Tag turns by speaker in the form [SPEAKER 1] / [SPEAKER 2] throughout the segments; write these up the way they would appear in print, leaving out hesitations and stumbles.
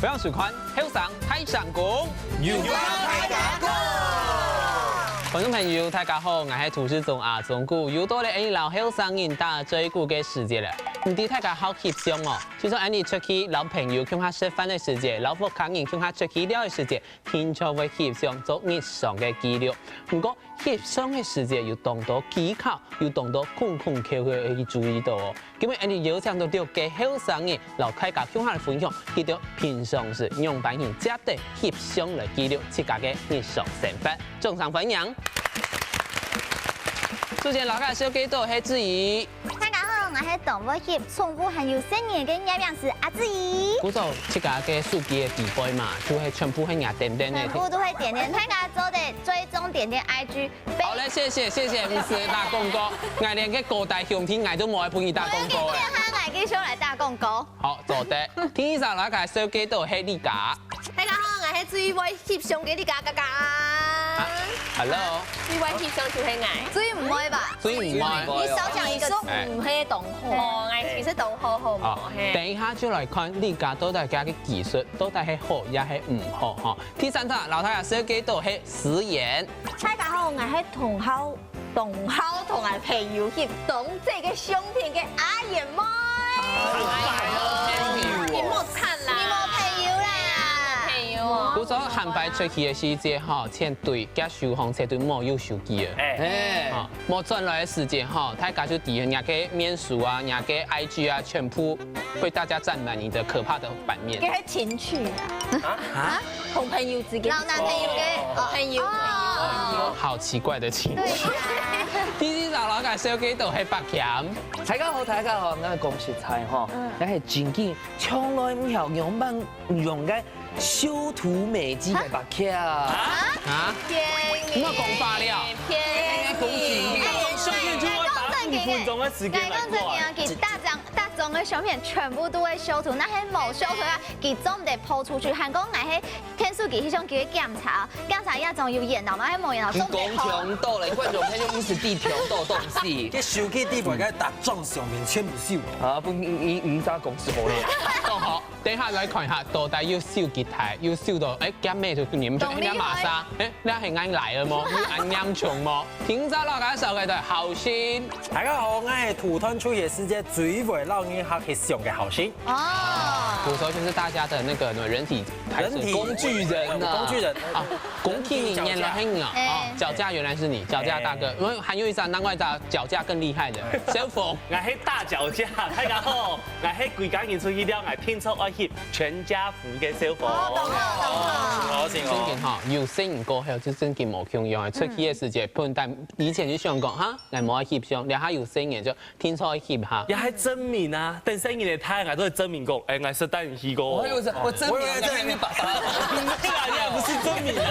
[SPEAKER 1] 不要许宽，后上太上工，
[SPEAKER 2] 要大家讲。
[SPEAKER 1] 觀眾朋友，大家好，我係土司中阿中古，又到嚟老後生人打追鼓嘅時節啦。唔知大家好翕相哦，就算你出去老朋友向下食飯嘅時節，老夫客人向下出去了嘅時節，天朝會翕相做日常嘅記錄。不過翕相嘅時節有當多技巧，有當多空空口嘅去注意到哦。咁樣你有請到了嘅後生人，老大家向下分享，記得平常時用扮型接地翕相嚟記錄自家嘅日常生活，眾上分享。之前老家小幾多係志怡。
[SPEAKER 3] 大家好，我係動物協寵物很有經驗嘅營養師阿志怡。
[SPEAKER 1] 古早自家嘅手機嘅地位嘛，就係全部係牙點點嘅。
[SPEAKER 3] 全部都係點點，大家做的追蹤點點 IG。
[SPEAKER 1] 好咧，謝謝，唔是打廣告，我連嘅各大鄉親我都冇去幫佢打廣告嘅。
[SPEAKER 3] 我繼續嚟打廣告。
[SPEAKER 1] 好，做得。天上老家小幾多係你家？
[SPEAKER 4] 大家好，我係最會翕相嘅你家。
[SPEAKER 1] Hello。
[SPEAKER 4] 最會翕相就係我。最唔會吧？
[SPEAKER 1] 最唔會。
[SPEAKER 4] 你少講一個唔係動畫，我其實動畫好唔好？
[SPEAKER 1] 等一下就嚟看你家到底家嘅技術到底係好也係唔好嗬。第三集老太小幾多係實驗。
[SPEAKER 3] 大家好，我係同校同埋朋友翕懂這個相片嘅阿爺妹。
[SPEAKER 4] 你莫慘啦，
[SPEAKER 3] 你冇朋友啦。
[SPEAKER 1] 古早韓白出去嘅時節嗬，前對加收行車對冇有手機啊，冇轉來嘅時節嗬，大家就抵人家嘅面書啊，人家嘅 IG 啊，全部被大家佔滿你的可怕的版面。
[SPEAKER 3] 嘅情趣啊，
[SPEAKER 4] 同朋友自己
[SPEAKER 3] 老男朋友嘅
[SPEAKER 4] 朋友。
[SPEAKER 1] 好奇怪的情緒。啲老家小幾度係白鉗。
[SPEAKER 2] 大家好，我係講實在嗬，我係真嘅，從來唔曉用嘅修圖美肌嘅白鉗。
[SPEAKER 1] 啊？
[SPEAKER 4] 便宜。
[SPEAKER 1] 乜講法了？
[SPEAKER 4] 便宜。
[SPEAKER 2] 相片就要打5分鐘嘅時間來
[SPEAKER 3] 佢大眾嘅相片全部都會修圖，那些冇修圖啊，佢總唔得拋出去。韓國嗌係天數機，佢想叫佢檢查一種有演到嘛，係冇演到總得拋。
[SPEAKER 2] 公平道理，觀眾睇到50地平道東西。
[SPEAKER 5] 啲手機啲位嘅特裝上面全部燒。
[SPEAKER 2] 啊，不唔咋講是好啦。
[SPEAKER 1] 都好，等下來看下到底要燒幾台，要燒到加咩就黏住，加麻沙，你係啱嚟啊麼？要啱重麼？天生老家手嘅就係後先。
[SPEAKER 5] 大家好，我係土屯出野世界最會讓人學習上嘅後先。
[SPEAKER 1] 骨頭就是大家的那個人體工具人啊，工具裡面了很啊，腳架原來是你，腳架大哥，因為還有一張另外一張腳架更厲害的小鳳，
[SPEAKER 6] 我係大腳架，大家好，我係規家人出去了，我天出愛翕全家福嘅小鳳。
[SPEAKER 5] 我
[SPEAKER 1] 真嘅哈，有聲過後就真嘅冇用用，出去嘅時節，不但以前就想講哈，我冇愛翕相，你下有聲嘅就天出愛翕下，
[SPEAKER 6] 也係證明啊，等聲音嚟睇，我都係證明過，我是帶你去過。
[SPEAKER 2] 我證明你爸爸，
[SPEAKER 6] 對啊，你係不是證明啊？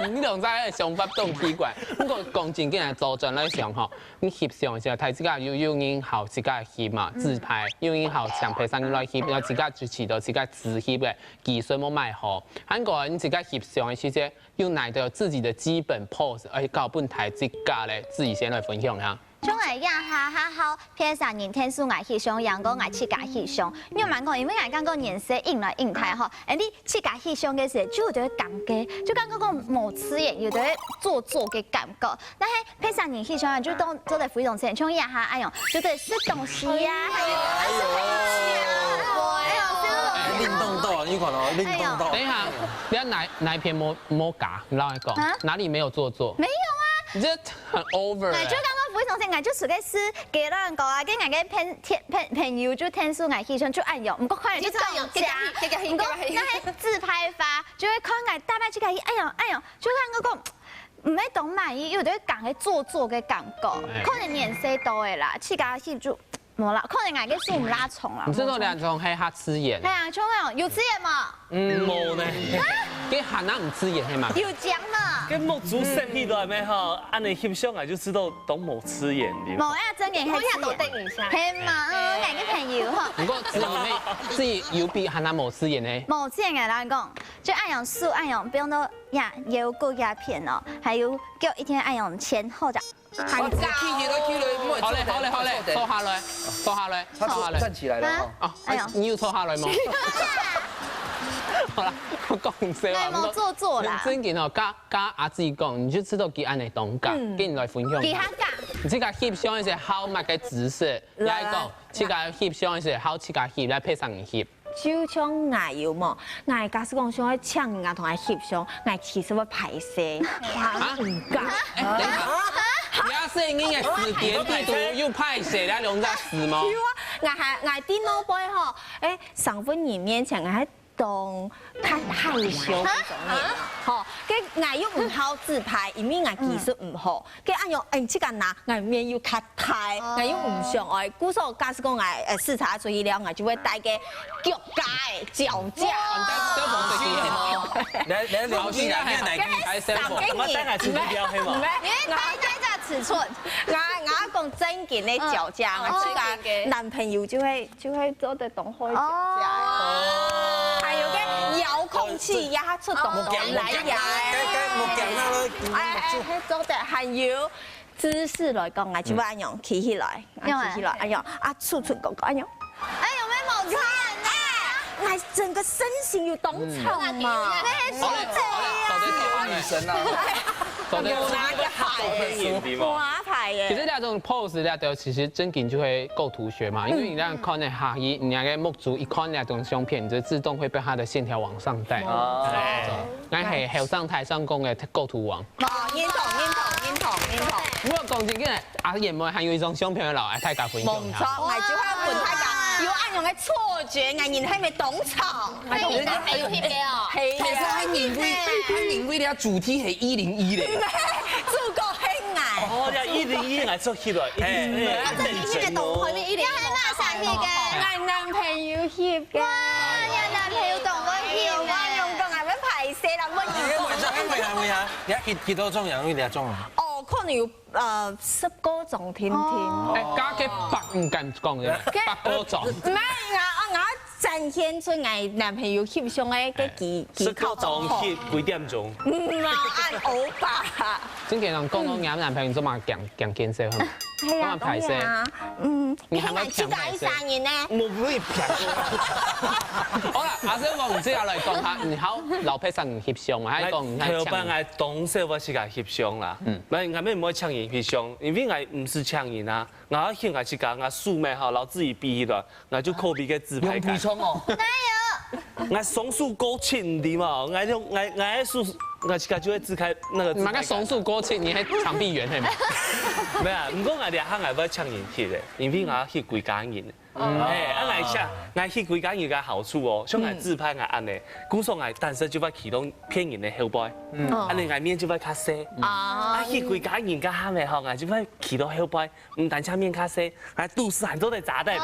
[SPEAKER 1] 你同在想法都奇怪，不過講真嘅係做盡來想吼，你翕相嘅時候，睇自家有影好自家翕嘛，自拍有影好相片上來翕，然後自家就持到自家自翕嘅技術冇賣好。韓國人自家翕相嘅時節，要拿到自己的基本 pose， 而搞本台自家咧自己先來分享下。
[SPEAKER 3] 將來呀哈哈好，偏上年天數愛翕相，陽光愛自家翕相。你有問過，因為愛講個顏色印來印太吼，你自家翕相嘅時候，就有啲感覺，就感覺個冇刺眼，有啲做嘅感覺。但係偏上年翕相就當做得非常自然，像呀哈哎呦，就對吃東西呀，
[SPEAKER 5] 靈動到，你看到靈動到。
[SPEAKER 1] 等一下，你哪片冇假？你讓我講，哪裡沒有做作？
[SPEAKER 3] 沒有啊，
[SPEAKER 1] 你這很 over。
[SPEAKER 3] 就感覺非常自然，就除嘅是幾多人講啊，跟人嘅朋友就天數愛翕相就按用，唔過快就講假，唔過那係自拍法，就會看愛大擺去睇，哎呦，就看嗰個唔係懂滿意，有啲講嘅做作嘅感覺，可能顏色多嘅啦，自家翕就。冇啦，可能係嘅樹唔拉重啦。唔知道
[SPEAKER 1] 兩種係黑刺眼。
[SPEAKER 3] 係啊，種嗰種有刺眼嘛？
[SPEAKER 6] 冇呢。
[SPEAKER 1] 佢喊那唔刺眼係嘛？
[SPEAKER 3] 有講嘛？
[SPEAKER 6] 跟冇做生意都係咩嗬？按你翕相啊，就知道都冇刺眼的。
[SPEAKER 3] 冇啊，真嘅係刺眼。係嘛？人嘅朋友嗬。
[SPEAKER 1] 不過自己有比喊那冇刺眼呢？
[SPEAKER 3] 冇刺眼嘅人講，就按用樹，按用不用到呀，有個鴉片哦，還有叫一天按用前後腳。
[SPEAKER 2] 我自己去都去了。
[SPEAKER 1] 好嘞，坐下來，
[SPEAKER 2] 他站起来了哈。
[SPEAKER 1] 哦，你要坐下來冇？好啦，我講唔笑啊，
[SPEAKER 3] 冇做啦。
[SPEAKER 1] 真件哦，加阿志講，你就知道佢安尼懂噶，跟你來分享。
[SPEAKER 3] 其他噶。
[SPEAKER 1] 你這個翕相一些好物嘅知識，來講，這個翕相一些好，這個翕來配上翕。
[SPEAKER 4] 就像我有嘛，我假使講想去搶人家同佢翕相，我其實會排泄，我唔敢。
[SPEAKER 1] 假設你嘅字典地圖又派寫了兩隻字嗎？
[SPEAKER 4] 我電腦背吼，上分人面前我係當太害羞嗰種嘢，吼，跟我又唔好自拍，因為我技術唔好，跟按樣即個拿我面又較太，我又唔想愛，故所假使講我視察注意了，我就會帶個腳架、腳架。
[SPEAKER 5] 你留意下咩嚟嘅？
[SPEAKER 6] 我等下注意了係嘛？
[SPEAKER 3] 我尺寸，
[SPEAKER 4] 我講真件的腳架，我這個男朋友就會做得動開腳架，還有個遙控器壓出動來搖，做得還有姿勢來講，我就會按樣企起來，按樣啊，出個按樣。
[SPEAKER 3] 哎，有沒有冇看啊？
[SPEAKER 4] 我整個身形要懂唱嘛，
[SPEAKER 2] 女神啊！
[SPEAKER 4] 有拿個牌，花牌耶。
[SPEAKER 1] 其實那種 pose 咧，就其實真緊就會構圖學嘛，因為你那樣看那下衣，你那個目珠一看那種相片，你就自動會被它的線條往上帶。哦。我係後上台上講嘅構圖王。
[SPEAKER 4] 認同。
[SPEAKER 1] 不過講真嘅，阿爺妹還有一種相片嘅老，太假分享。
[SPEAKER 4] 冇錯，我就係換太假，要按用嘅錯覺，我認係咪懂唱？
[SPEAKER 3] 人家係要貼嘅哦。
[SPEAKER 2] 其實佢認為嘅主題係101嚟。
[SPEAKER 4] 足夠輕矮。
[SPEAKER 6] 哦，你101係做翕來，101
[SPEAKER 3] 嘅動開咩？101係馬上翕嘅。
[SPEAKER 4] 我男朋友翕嘅。
[SPEAKER 3] 有男朋友動過翕
[SPEAKER 4] 我用講係咩排泄啦？乜嘢？
[SPEAKER 5] 會啊！你一幾多種人？你種啊？
[SPEAKER 4] 哦，可能要10個種添。
[SPEAKER 1] 誒，加嘅百唔敢講嘅，8個種。
[SPEAKER 4] 唔係我展現出我男朋友翕相嘅嘅技巧
[SPEAKER 6] 種翕幾點鐘？
[SPEAKER 4] 唔按歐巴。
[SPEAKER 1] 真嘅人講到啱男朋友做嘛強健色係嘛？
[SPEAKER 4] 係啊，當然。你係咪自己生人呢？
[SPEAKER 6] 冇可以平。
[SPEAKER 1] 好啦，阿小我唔知阿嚟講下，然後劉佩生翕相嘛，喺講唔係
[SPEAKER 6] 搶。後班當時我是個翕相啦，唔係我咩唔可以搶人翕相，因為我唔是搶人啊，我翕我是個我素昧哈，老自己比起來，我就靠比個自拍杆。
[SPEAKER 2] 哦。
[SPEAKER 6] 我松樹高清啲嘛，我喺樹，我自己就會自開那個。
[SPEAKER 1] 唔係個松樹高清，你喺長臂猿係嘛？
[SPEAKER 6] 唔係啊，唔過我哋行係要搶人翕嘅，因為我翕幾家人。我翕幾家人嘅好處哦，像我自拍我按呢，古時我但是就會啟動騙人嘅後背，按你面就會較細。翕幾家人嘅下面後，我就會啟動後背，唔但側面較細，我肚臍很多的炸彈。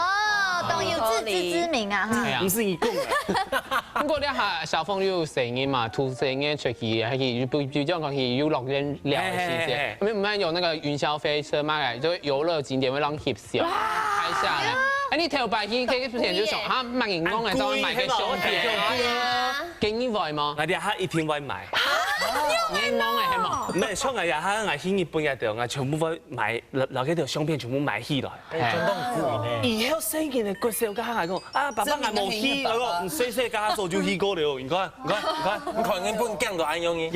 [SPEAKER 3] 都有自知之明啊！
[SPEAKER 1] 係啊，
[SPEAKER 6] 唔是你講嘅。
[SPEAKER 1] 不過呢下小鳳有成日嘛，吐成日出去，係比較講係有落人聊嘅時間。唔係有那個雲霄飛車嘛嘅，就遊樂景點會讓翕相拍下來。哎，你頭擺去嗰啲片就想嚇賣人工嘅，就買個相片，幾年買嘛？
[SPEAKER 6] 我哋下一天會買。
[SPEAKER 1] 你講嘅係嘛？
[SPEAKER 6] 唔係，所以我下我翕日本嘅條，我全部會買留幾條相片，全部買起來。以後生件嘅個小家下講，啊爸爸我冇翕嗰個，唔細細家做就翕過了，唔該。
[SPEAKER 5] 你看日本鏡都安用嘅。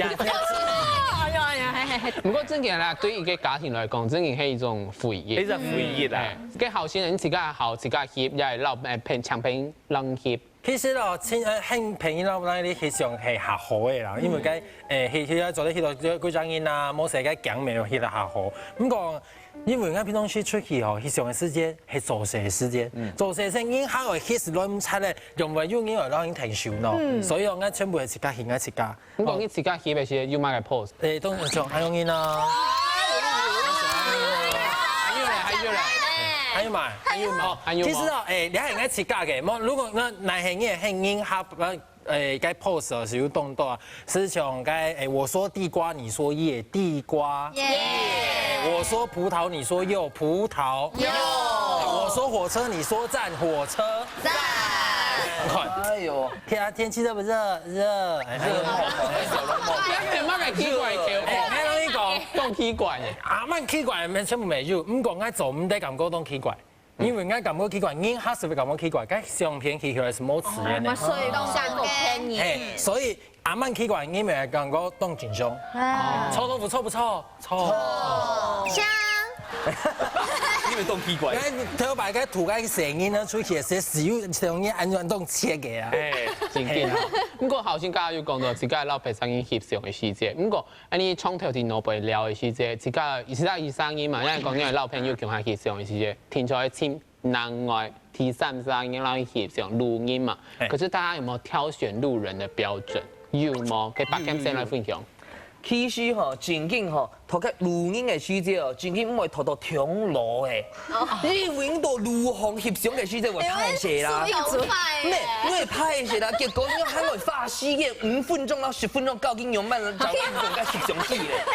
[SPEAKER 1] 不過真嘅啦，對一個家庭來講，真嘅係一種回憶。
[SPEAKER 6] 呢就回憶啦。
[SPEAKER 1] 嘅後生人自家好，自家翕，又係留長片扔翕。
[SPEAKER 5] 其實咯，輕平依啲咧，翕相係下好嘅啦，因為翕做啲翕到嗰張人啊，冇成嘅鏡面翕得下好。咁講，因為我平常時出去哦，翕相嘅時間係做事嘅時間，做事先影下個翕亂出咧，用為用影來攞影停手咯。所以我全部係自家翕，自家。
[SPEAKER 1] 咁講你自家翕嘅時候要買個 pose。
[SPEAKER 5] 都像安用影啦。其實哦，你係應設計嘅，如果我男係嘅係應合該 pose 是有動作啊，是像該我說地瓜，你說葉地瓜，我說葡萄，你說柚葡萄，我說火車，你說站火車，站。哎呦，天氣熱不熱？熱。小籠包。乜嘅奇怪嘅？我同你講。
[SPEAKER 1] 动奇怪嘅。
[SPEAKER 5] 阿曼奇怪咪全部未有，唔講愛做唔得感覺當奇怪，因為愛感覺奇怪，人還是會感覺奇怪，該相片起來是冇詞嘅呢。
[SPEAKER 4] 所以講相個騙你。
[SPEAKER 5] 哎，所以阿曼奇怪，你咪感覺當真相。臭豆腐臭不臭？臭。
[SPEAKER 3] 香。
[SPEAKER 6] 因為當奇怪。
[SPEAKER 5] 頭擺個塗個聲音咧，出去是使用聲音安全當切嘅啊。
[SPEAKER 1] 真緊啊！不過頭先家有講到自家老爸生意翕相嘅細節，不過你從頭到尾聊嘅細節，自家伊生意嘛，因為講因為老朋友叫下翕相嘅細節，聽出來簽難外第三生意讓翕相錄音嘛。可是大家有冇挑選路人的標準？有冇？給白劍先來分享。
[SPEAKER 2] 其實吼，真緊吼，讀個錄音嘅細節哦，真緊唔會讀到通路嘅，因為到路況翕相嘅細節會歹勢啦。因為歹勢啦，結果你喊我花時間5分鐘到10分鐘，究竟用乜就用個翕相機咧？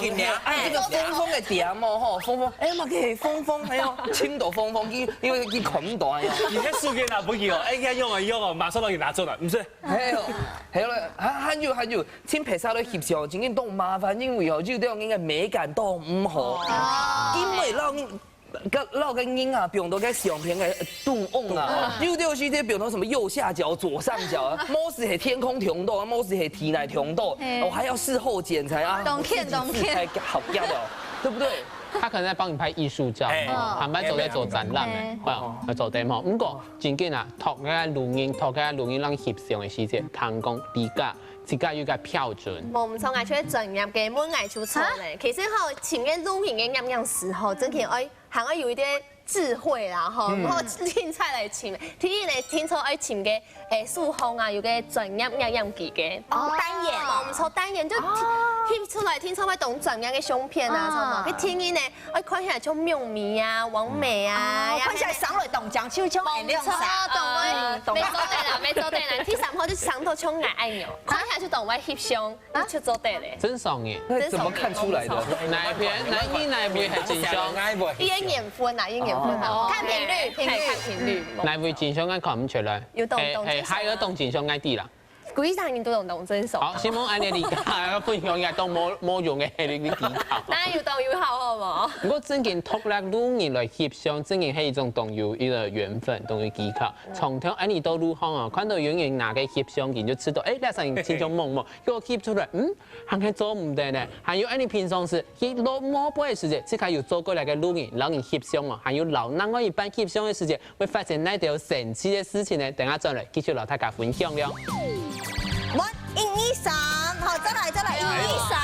[SPEAKER 2] 見呀！哎，這個峰嘅點哦，吼，峰，哎嘛，佢係峰，哎喲，青島峰，因為佢捆大呀。
[SPEAKER 6] 而且數據拿不起哦，哎呀用哦，馬上都給拿走了，唔是？
[SPEAKER 2] 係啦，還有，請拍曬啲翕相，真緊都麻煩，因為哦，有啲人嘅美感都唔好，因為老個人啊，用到個相片嘅動往啊，有啲是啲用到什麼右下角、左上角啊，某時係天空調度啊，某時係體內調度，我還要事後剪裁啊，才好夾的，對不對？
[SPEAKER 1] 他可能在幫你拍藝術照，還擺做在做展覽嘅，做 demo。不過真緊啊，讀嘅錄音，讓翕相嘅細節，通講理解。自家要個標準，
[SPEAKER 7] 冇唔錯，藝術專業嘅每藝術錯咧。其實好前面錄影嘅啱啱時候，真係愛還愛有一啲智慧啦，吼，唔好天才來前，天嚟天錯愛前嘅數控啊，有個專業樣機嘅單眼，冇唔錯單眼就翕出來天錯愛懂專業嘅相片啊，什麼，佢天然咧愛看起來就妙美啊、完美啊，
[SPEAKER 4] 看起來上來動將手槍眼亮閃，
[SPEAKER 7] 沒做對啦，第3號就上頭衝眼愛牛，看起來就懂我翕相，就做對咧。
[SPEAKER 1] 真爽嘅，
[SPEAKER 2] 那怎麼看出來的？
[SPEAKER 1] 哪一邊係真相？
[SPEAKER 7] 煙眼分啊，煙眼分啊，看頻率，看頻率。
[SPEAKER 1] 哪位真相我看唔出來？係有動真相愛啲啦。
[SPEAKER 7] 古醫生都懂真相。
[SPEAKER 1] 好，希望按你理解，分享嘅都冇用嘅係你啲技巧。
[SPEAKER 7] 那要動要好好冇？
[SPEAKER 1] 不過真嘅讀咧錄音來翕相，真嘅係一種動有一個緣分，動有技巧。從頭按你到錄行啊，看到有人拿個翕相機就知道，誒，那聲真像夢夢，叫我翕出來，還係做唔得呢。還有按你平常時去攞摸杯嘅時間，即刻要做過來嘅錄音，讓人翕相啊。還有老人我一般翕相嘅時間，會發現那條神奇嘅事情呢。等下再來繼續同大家分享了。
[SPEAKER 4] 1、2、3，好，再來，1、2、3，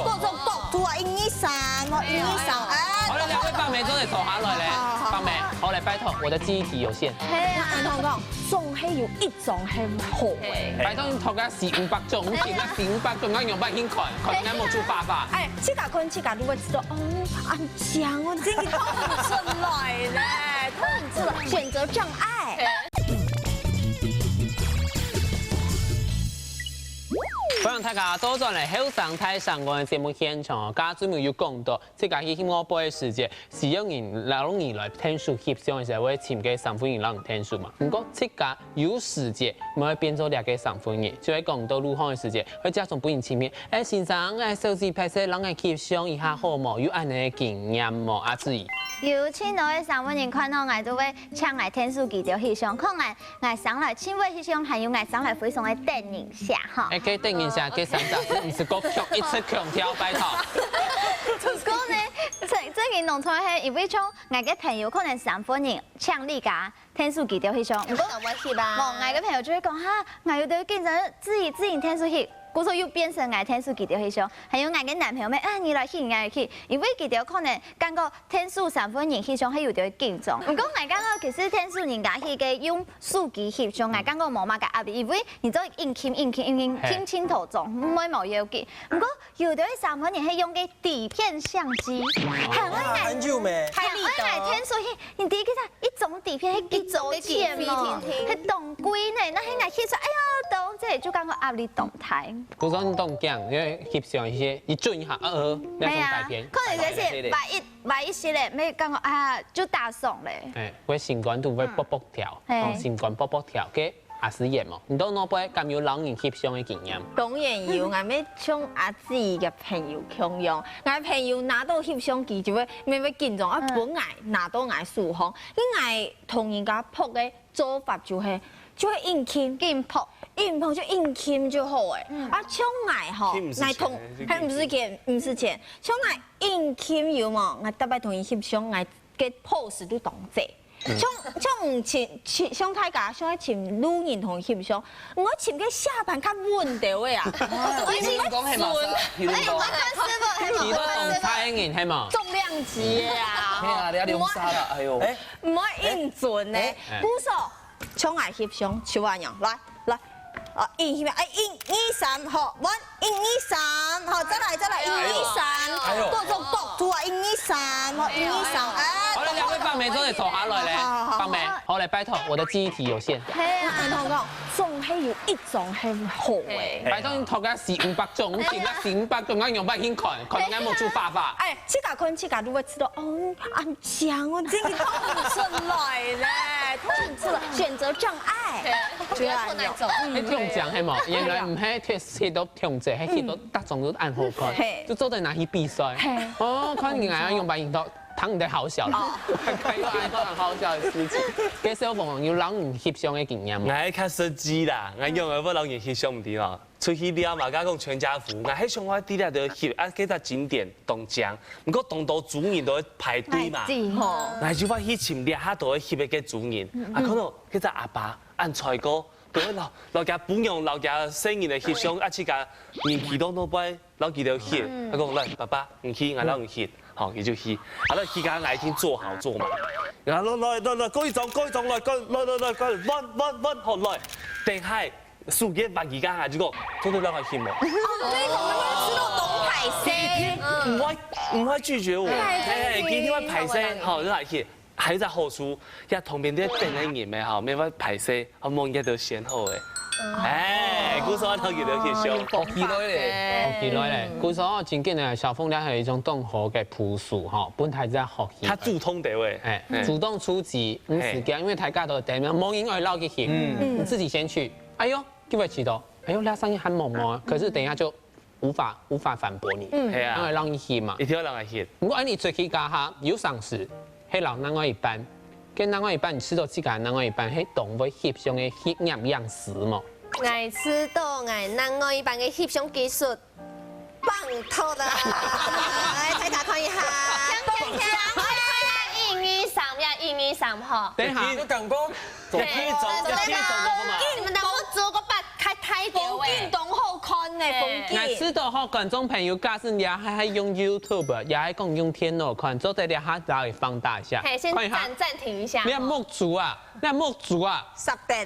[SPEAKER 4] 各種角度啊，1、2、3，好，1、2、3，哎。
[SPEAKER 1] 好了，兩位白眉真係坐下來咧，白眉，好嚟拜託，我的記憶體有限。
[SPEAKER 4] 係啊，同講，仲係有一種係好嘅。
[SPEAKER 1] 拜託你讀嘅是500種，你見嘅500種，我用不先看你冇做爸爸。
[SPEAKER 4] 哎，這個你會知道，哦，安強，我這個睇出來咧，睇出來，選擇障礙。
[SPEAKER 1] 歡迎大家多轉嚟後生台上我嘅節目現場，家專門要講到，即係喺我播嘅時節，是有人老人來聽書翕相嘅時候，會請嘅三分人讓人聽書嘛。不過即係有時節，咪會變咗兩個三分人，就係講到路況嘅時節，佢加上本人前面，先生，手機拍攝，讓人翕相一下好冇？有安尼嘅經驗冇？阿志怡。
[SPEAKER 3] 有請到嘅三分人看到我都會搶來天書記條翕相，可能我上來親位翕相，還有我上來非常嘅電影下哈。
[SPEAKER 1] 嘅電影下嘅三集，唔是個強一次強挑拜託。
[SPEAKER 3] 不過呢，最近弄出係因為從我嘅朋友可能三分人搶你家天書記條翕相，唔過我嘅朋友就會講哈，我有對經常自己天書翕。故說又變成愛天書記條翕相，還有愛嘅男朋友咩？你來翕，來翕，因為記條可能感覺天書三分人翕相係有條緊張。唔過愛感覺其實天書人家翕嘅用手機翕相，愛感覺冇乜嘅壓力，因為你做影輕輕塗重，唔會冇要緊。唔過有條三分人係用嘅底片相機，係愛天書翕，你第一個一種底片係幾周前咯，係動貴呢，那係愛翕出，哎呀，動這就感覺壓力動態。
[SPEAKER 1] 古裝你當講，因為翕相一些，一轉一下，那種大片。
[SPEAKER 3] 可能就是買一些咧，咩感覺啊，就打爽咧。
[SPEAKER 1] 會心肝都會卜卜跳，心肝卜卜跳嘅。也是演嘛，你都攞杯咁有老人翕相嘅經驗。
[SPEAKER 4] 當然要，我咪向阿姊嘅朋友強用，我朋友拿到翕相機就會咪緊張，啊本來拿到我數行，因為同人家撲嘅做法就係硬傾，硬撲就硬傾就好誒。啊像我吼，我同係唔是錢，像我硬傾有嘛，我特別同伊翕相，我嘅 pose 都當正。像大家像前路人同翕相，我前嘅下盤較穩到嘅啊，
[SPEAKER 2] 我講係嘛？
[SPEAKER 1] 幾多動差人係嘛？
[SPEAKER 4] 重量級啊！
[SPEAKER 2] 係啊，你一兩沙啦，哎呦！
[SPEAKER 4] 唔可以應準咧，鼓手像我翕相，手啊樣，來，啊1、2、3，好，1、2、3，好，再來，1、2、3，各種角度啊，1、2、3，好，1、2、3，
[SPEAKER 1] 好了，兩位放美都嚟坐下來咧，放美，好嚟拜託，我的記憶體有限。
[SPEAKER 4] 係啊，同講，仲係有一種係好嘅。
[SPEAKER 1] 拜託你頭家400種，其他400種，我用百斤看應該冇出發法。
[SPEAKER 4] 哎，這個你會知道，哦，咁強哦，這個睇唔出來咧，睇唔出來，選擇障礙，
[SPEAKER 7] 主要看哪種？
[SPEAKER 1] 你聽講係冇，原來唔係睇到聽者，係睇到各種都按好看，就做對拿去比賽。哦，看人家用百斤多。躺你的好笑啦，係個愛講好笑嘅事情。嘅小朋友老人翕相嘅經驗嘛？
[SPEAKER 6] 我係較實際啦，我用嘅不老人翕相唔啲咯。出去了嘛，講全家福，我喺上海啲咧就翕啊幾個景點動獎，唔過當到主人都排隊嘛。我就話以前掠下度翕嘅主人，啊可能嗰隻阿爸按菜哥，對老家本用老家生人嘅翕相，一次架年紀都攞杯攞幾條翕，我講來爸爸唔翕，我攞唔翕。好，伊就去，啊，咧去甲愛聽做好做嘛，然後來，各位總來，溫，好來，定係數幾百幾間啊，就講做到兩個翕喎。
[SPEAKER 4] 對，我們要知道懂排聲，
[SPEAKER 6] 唔可以拒絕我，今天我排聲，好，你來翕，係一隻好處，一同邊啲定嘅人咪好，咩話排聲，我望一到先好嘅。哎，古所頭見到翕相，
[SPEAKER 2] 學幾耐咧？
[SPEAKER 1] 學幾耐咧？古所前幾年小鳳咧係一種動學嘅樸素嚇，本來在學習。
[SPEAKER 6] 他主動的喂，
[SPEAKER 1] 主動出擊，唔時間，因為大家都點樣，冇人愛撈嘅翕，你自己先去。哎呦，幾位知道？哎呦，那聲音很萌萌，可是等一下就無法反駁你，
[SPEAKER 6] 係啊，
[SPEAKER 1] 因為讓你翕嘛。
[SPEAKER 6] 一定要讓佢翕。
[SPEAKER 1] 如果你出去家下有上司，係老另外一半，跟另外一半你知道自己另外一半係懂會翕相嘅翕樣式嘛？
[SPEAKER 7] 我知道我另外一半嘅翕相技術棒透啦！來，大家看一下，1、2、3號。
[SPEAKER 1] 等下，
[SPEAKER 5] 你咁講，
[SPEAKER 6] 就可以做嘛。
[SPEAKER 7] 你們我做個把開條
[SPEAKER 4] 風景懂好看嘅風景。
[SPEAKER 1] 我知道好觀眾朋友家是也係用 YouTube，也係講用電腦看，做得下稍微放大一下。
[SPEAKER 7] 先暫停一下。
[SPEAKER 1] 你木竹啊，你木竹啊，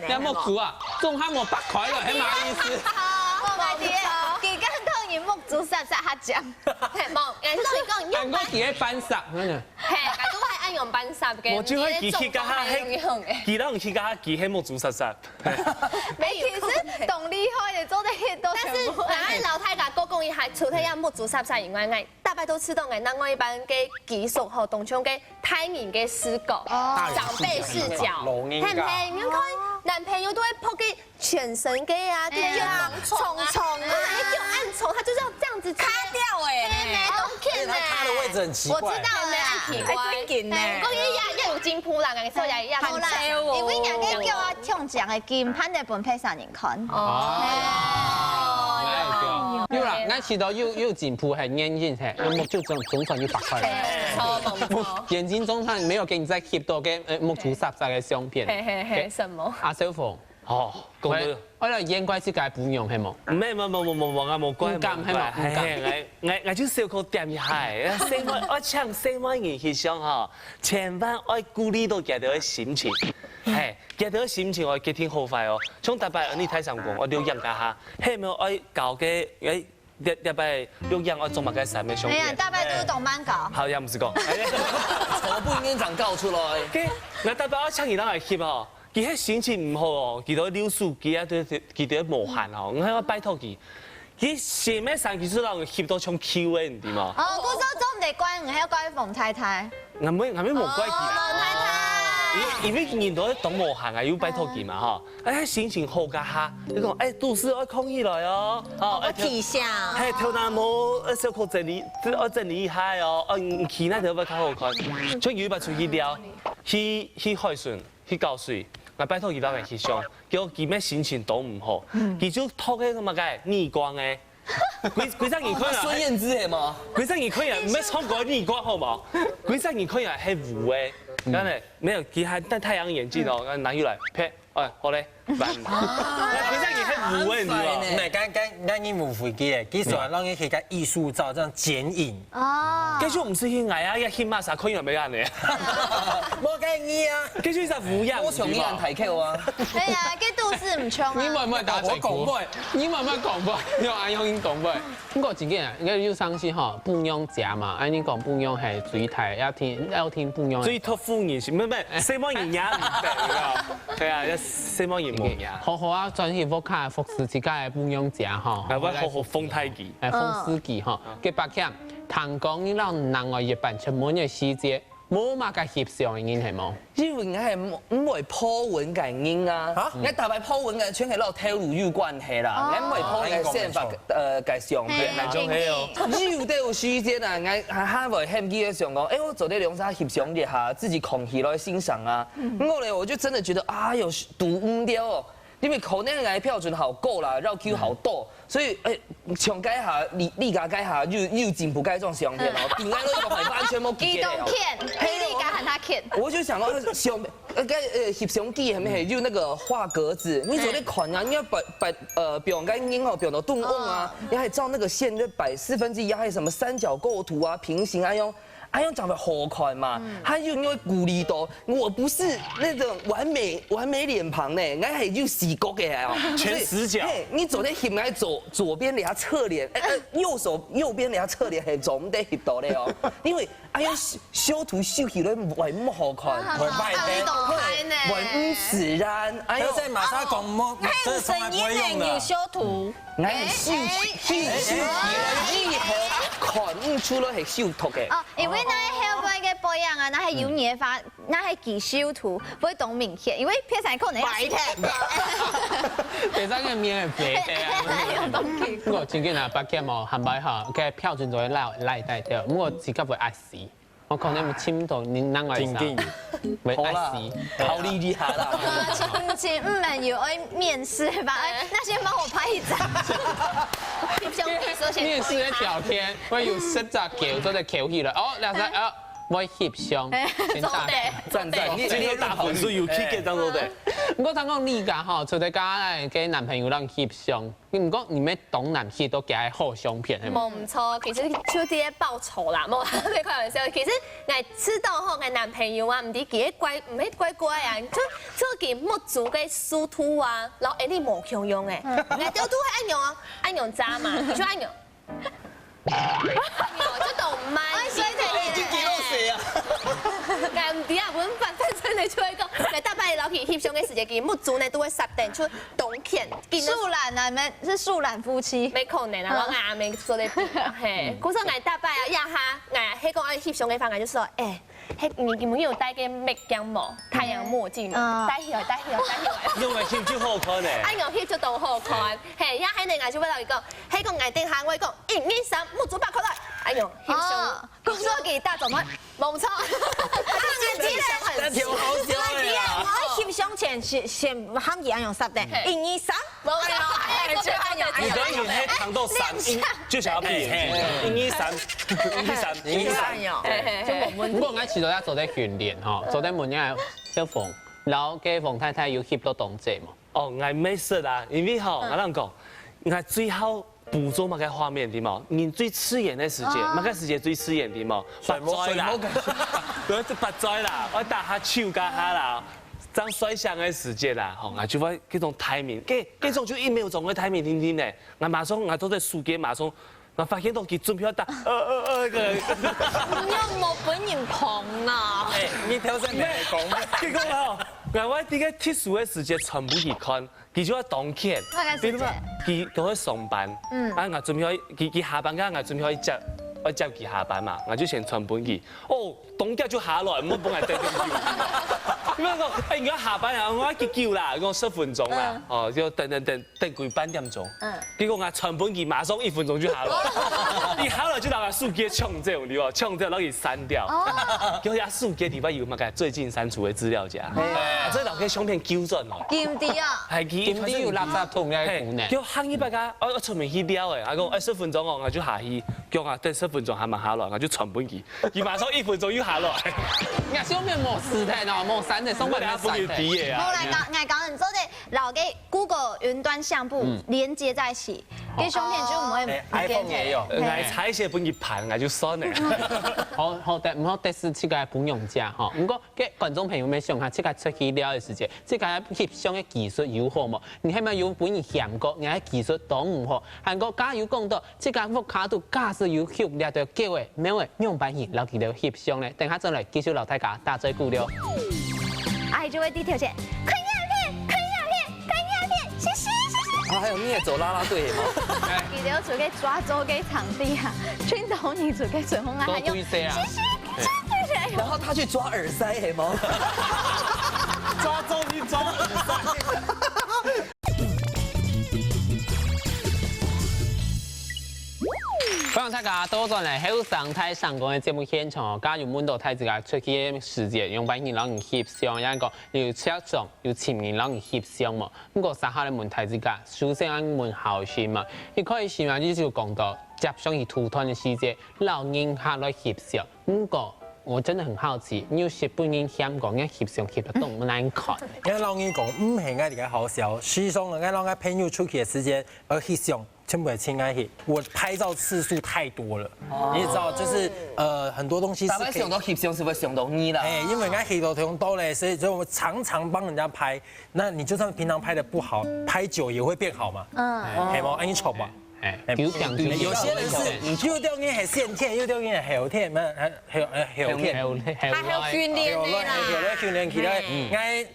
[SPEAKER 1] 你木竹啊，仲喊我8塊了，係嘛意思？
[SPEAKER 3] 佢跟當然木竹實下講，
[SPEAKER 7] 冇，
[SPEAKER 1] 我記喺班上，
[SPEAKER 7] 係，都係按用班上嘅。
[SPEAKER 6] 我就係記家下係，記到記家下記喺木竹實實。
[SPEAKER 3] 其實懂厲害嘅做得都
[SPEAKER 7] 但是嗱，老太家講一下，除咗要木竹實實以外，我大概都知道我另外一半嘅技術和動唱嘅太人嘅視角、長輩視角，係唔係？你看男朋友都會撲嘅全神嘅啊，跟住蟲啊，叫暗蟲，他就是要這樣子卡掉誒，
[SPEAKER 5] 他的位置很奇怪。
[SPEAKER 7] 我知道啦，奇怪，講嘢要有進步啦，我說要
[SPEAKER 3] 好啦，因為人家叫我聽講嘅金盤嘅本配上人看。
[SPEAKER 1] 有啦，我知道有進步係眼睛係，木竹總算要8塊。眼睛總算沒有給你再貼到嘅木竹實實嘅相片。
[SPEAKER 7] 什麼？
[SPEAKER 1] 阿小鳳，
[SPEAKER 6] 哦，講到。
[SPEAKER 1] 我哋眼怪之界本用係冇。
[SPEAKER 6] 冇啊冇關。唔敢係嘛？我就小可點一下，我唱什麼人翕相嗬，千萬愛顧慮到佢哋嘅心情，係佢哋嘅心情我幾天好快哦。從大擺你睇上過，我都養家下，係咪愛搞嘅大擺用養我做乜嘅事咩相片？
[SPEAKER 3] 係啊，大擺都動漫搞。
[SPEAKER 6] 好，又唔是講。
[SPEAKER 2] 我不應該長告出來。
[SPEAKER 6] 我大擺我唱而家係翕哦。佢喺心情唔好哦，佢都溜數，佢都無限哦。我喺我拜託佢，佢寫咩上佢出嚟翕到唱 Q 嘅，唔掂嘛？
[SPEAKER 3] 哦，古早做唔得關，我係關馮太太。
[SPEAKER 6] 我冇關佢。
[SPEAKER 7] 馮太太。
[SPEAKER 6] 因为人都在动无行啊，有拜托佢嘛吼，哎心情好加哈，你讲哎都市要空起来哦，哦
[SPEAKER 4] 我体下，
[SPEAKER 6] 嘿跳那么小可整理一下哦，去那条要较好看，像有把出去撩，去海顺去搞水。我拜托佢老嘅去上，叫佢咩心情都唔好，佢就拖起咁嘅逆光嘅，幾隻耳孔啊，
[SPEAKER 2] 孙燕姿係嘛？
[SPEAKER 6] 幾隻耳孔啊，唔係唱過逆光好冇？幾隻耳孔啊係糊嘅，真係沒有，佢係戴太陽眼鏡哦，拿起來拍，哎好咧，辦，幾隻耳係糊嘅，你知冇？
[SPEAKER 5] 唔係，剛已無飛機嘅，其實讓你去個藝術照，這樣剪影。
[SPEAKER 3] 哦，
[SPEAKER 6] 跟住唔是去捱啊，一去馬殺昆又咩人嚟？
[SPEAKER 5] 冇介意啊，
[SPEAKER 6] 跟住就糊人，
[SPEAKER 2] 我從呢人睇劇啊！
[SPEAKER 3] 係啊，跟都市唔衝
[SPEAKER 1] 你
[SPEAKER 3] 啊。
[SPEAKER 1] 唔係打嘴鼓，你唔係講不，你阿用英講不。不過真嘅，應該要相信吼，半樣食嘛，安尼講半樣係最大，要聽半樣。
[SPEAKER 6] 最托夫人是唔係西方人也唔得㗎，係啊，一西方人冇嘢。
[SPEAKER 1] 好好啊，專業福卡服侍自家嘅半樣食吼。
[SPEAKER 6] 係我好好風太記，
[SPEAKER 1] 誒風司記吼，嘅白欠，談講你讓人外日本出門嘅細節，冇嘛個翕相嘅人係冇。
[SPEAKER 2] 因為我係唔會破文嘅人啊，我大概破文嘅全係攞透露有關係啦，我唔會破嘅想法嘅相片啦。有得有時間啊，我還會嫌棄嘅想講，哎，我做啲兩張翕相一下，自己空起來欣賞啊。我咧我就真的覺得啊，有讀唔掉哦。因為可能我標準好高啦，繞 Q 好多，所以誒，改下你家改下又進步改種相片咯，點解呢個係完全冇記嘅？
[SPEAKER 3] 機動片，你家喊他片。
[SPEAKER 2] 我就想到相翕相機係咪係要那個畫格子？你做啲款啊，你要擺表間影好表到動用啊，你還照那個線就擺1/4，還有什麼三角構圖啊、平行啊用。哎呦，長得好看嘛！他就因為鼓勵到，我不是那種完美臉龐呢，我係要視覺嘅哦，
[SPEAKER 6] 全死角。
[SPEAKER 2] 你做啲翕喺左邊你下側臉，右邊你下側臉係做唔得翕到咧哦，因為哎呀修圖修起來會唔好看，
[SPEAKER 5] 會敗
[SPEAKER 2] 的，會唔自然。哎呦，
[SPEAKER 5] 在馬莎講麼？這是從來不會用的。
[SPEAKER 4] 修圖，
[SPEAKER 2] 我係修起來以後看唔出來係修圖嘅。
[SPEAKER 3] 哦，因為那係後邊嘅保養啊，那係有研發，那係技修圖，不會懂明顯，因為片上可能白天。
[SPEAKER 1] 其實個面係肥嘅，
[SPEAKER 3] 用東西。
[SPEAKER 1] 我真嘅嗱，白欠哦，係咪嚇？嘅標準就會拉帶掉，咁我自己會壓死。我可能簽到你นั่งไว้ซะ會壓死，
[SPEAKER 2] 好厲害啦！
[SPEAKER 3] 請唔係要愛面試吧？那先幫我拍一張。
[SPEAKER 1] 面試嘅條件，我要實習橋，做隻橋起來，哦，兩隻哦。我翕相，先打
[SPEAKER 2] 讚，
[SPEAKER 6] 你今天打分數有去嘅當中的。
[SPEAKER 1] 我聽講你家吼，除咗家嘅男朋友讓翕相，你唔講你咩懂男翕都加好相片係
[SPEAKER 7] 冇唔錯，其實就啲報酬啦，冇你開玩笑。其實我知道吼，我男朋友啊，唔啲幾乖，唔係乖乖啊，做件木做嘅梳圖啊，然後你冇強用嘅，我都係按用啊，按用渣嘛，就按用。我就懂嗎？所以你
[SPEAKER 2] 幾多歲啊？
[SPEAKER 7] 誒唔啲啊，本反正你出一個，你大擺攞去翕相嘅時間，佢木做呢都會實定出懂片。
[SPEAKER 3] 樹懶啊，咩是樹懶夫妻？
[SPEAKER 7] 沒可能啊，我硬未做得嘿。嗰時候我大擺啊，呀哈，我喺個翕相嘅方面就說，誒，你們有戴個墨鏡帽、太陽墨鏡嘛？戴起來。
[SPEAKER 6] 因為翕就好看咧。
[SPEAKER 7] 按用翕就都好看，嘿，呀喺你眼就會留意講，喺個眼頂下我講，1、2、3，木做8塊來，按用翕相。
[SPEAKER 3] 工作給大總乜？冇錯。
[SPEAKER 2] 那條好笑嘅啦。
[SPEAKER 4] 我翕相前先喊佢按用實定，1、2、3，
[SPEAKER 7] 冇錯，就按用。
[SPEAKER 6] 你等於喺糖豆3，就想要變1、2、3，1、2、3，1、2、3。
[SPEAKER 1] 不過我遲到一做啲訓練嗬，做啲門嘅小鳳，然後嘅鳳太太要翕到動作嘛。
[SPEAKER 6] 哦，我沒事啦，因為吼，我啷講，我最後捕捉乜嘅畫面點冇？你最刺眼嘅時節，乜嘅時節最刺眼點冇？拔災啦，我拔災啦，我打下手加下啦，張甩相嘅時節啦，吼，我就會嗰種 timing，嗰種就1秒鐘嘅 timing 聽聽咧，我馬上我都在數嘅馬上。我發現到佢準備要打，
[SPEAKER 4] 你有冇本人捧啊？
[SPEAKER 5] 你挑戰咩講？
[SPEAKER 6] 結果吼，我啲嘅貼書嘅時間全部去看，佢就喺當天，比如話佢講喺上班，啊我準備佢下班間，我準備接佢下班嘛，我就先傳本佢，哦，當日就下來，唔好幫人掟電票。你讲讲，哎，我下班啊，我急救啦，讲10分钟啦，哦，就等几半点钟。结果我传本机马上1分钟就下了，一下了就把手机抢走，对吧？抢走然后给删掉。叫遐手机里边有嘛个最近删除的资料夹，这老给相片纠正哦。
[SPEAKER 3] 金地啊，
[SPEAKER 6] 系
[SPEAKER 1] 金啲有垃圾桶嘅股呢。
[SPEAKER 6] 叫喊伊百家，我出面去撩诶，我讲10分鐘哦，我就下去，叫我等10分鐘還冇下來，我就傳本機，伊馬上1分鐘又下來。
[SPEAKER 1] 我小面冇事嘅，喏冇刪嘅，送俾你刪嘅。
[SPEAKER 3] 我來講，你做啲老嘅 Google 雲端相簿連接在一起，啲相片就唔會
[SPEAKER 5] iPhone 也有，
[SPEAKER 6] 我踩些本機盤，我就算咧。
[SPEAKER 1] 好唔好第四次嘅本用家吼，不過嘅觀眾朋友們想下，即個出去了嘅時節，即個翕相嘅技術有好冇？你係咪有本意嫌過？你嘅技術都唔好，韓國加油講到，即個福卡度假使有翕了到叫嘅，咩話用版型留佢哋翕相咧？等下再來繼續留大家大嘴鼓了。
[SPEAKER 3] 阿姨就會低頭先，看影片，謝謝。
[SPEAKER 2] 啊，還有你也走啦啦隊嗎？
[SPEAKER 3] 記得做嘅抓周嘅場地啊，轉頭你做嘅最好啊，還有謝謝。
[SPEAKER 2] 然後他去抓耳塞，係嗎？
[SPEAKER 6] 抓周去抓耳塞。
[SPEAKER 1] 歡迎大家多轉嚟好上台上講嘅節目現場，加入滿到睇自己出去嘅時節，用版型讓人翕相，有一個要車重要前面讓人翕相嘛。不過撒下你問題自己，首先我問後先嘛，你可以先話呢就講到接上去圖團嘅時節，老人下來翕相。不過我真的很好奇，你有時本人香港嘅翕相翕得動唔難看？
[SPEAKER 5] 因為老人講唔係我哋嘅好笑，實際上我讓我朋友出去嘅時間而翕相。全部係親愛翕，我拍照次數太多了，你也知道，就是很多東西是。大概想到
[SPEAKER 2] 翕相是不是想到你啦？
[SPEAKER 5] 哎，因為我翕到挺多嘞，所以我常常幫人家拍。那你就算平常拍得不好，拍久也會變好嘛。係冇，你醜吧？
[SPEAKER 1] 有
[SPEAKER 5] 些人是有啲人係先天，有啲人係後天，咩後天，
[SPEAKER 4] 還有訓練的啦，
[SPEAKER 5] 訓練起來，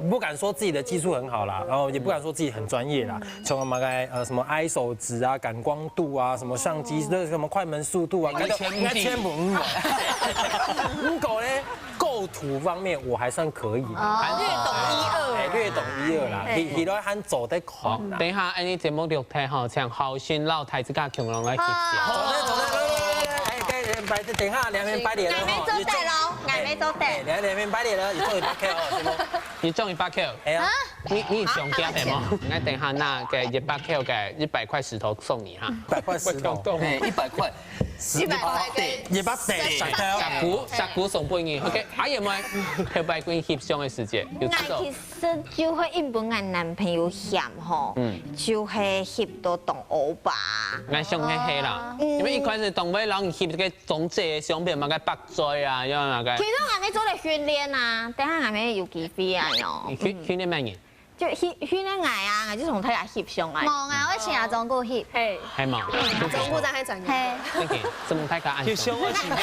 [SPEAKER 5] 不敢說自己的技術很好啦，然後也不敢說自己很專業啦。從什麼什麼 ISO 值啊、感光度啊、什麼相機的什麼快門速度啊，應該全部唔夠咧。構圖方面我還算可以，略懂一二啦，其他還走得快。
[SPEAKER 1] 等一下，你節目錄睇吼，請後先老太子家強龍來翕相。
[SPEAKER 5] 走來，等下兩邊擺臉了哈。
[SPEAKER 3] 還沒做對。
[SPEAKER 5] 兩邊擺臉了，你終於8K哦，
[SPEAKER 1] 你終於8K。
[SPEAKER 5] 係啊。
[SPEAKER 1] 你上架係嗎？我等下那個8K 嘅100塊石頭送你哈。
[SPEAKER 5] 100塊石頭
[SPEAKER 2] ，100塊。
[SPEAKER 1] 十股送俾你。OK， 阿爺咪去擺關翕相嘅時節，要知道。
[SPEAKER 4] 其實就係一般我男朋友嫌吼，就係翕到當歐巴。
[SPEAKER 1] 我想係啦，因為一開始當尾讓人翕個總體相片嘛，個白嘴啊，因為那個。
[SPEAKER 4] 其實我咪做嚟訓練啊，等下我咪要機飛啊喲。
[SPEAKER 1] 訓練咩嘢？
[SPEAKER 4] 就翕咧矮啊，我就同睇下翕相啊。
[SPEAKER 3] 冇啊，我請阿總顧翕。
[SPEAKER 1] 係嘛？
[SPEAKER 7] 總顧真係專業。
[SPEAKER 3] 係。
[SPEAKER 1] 這麼大家按。翕相我前面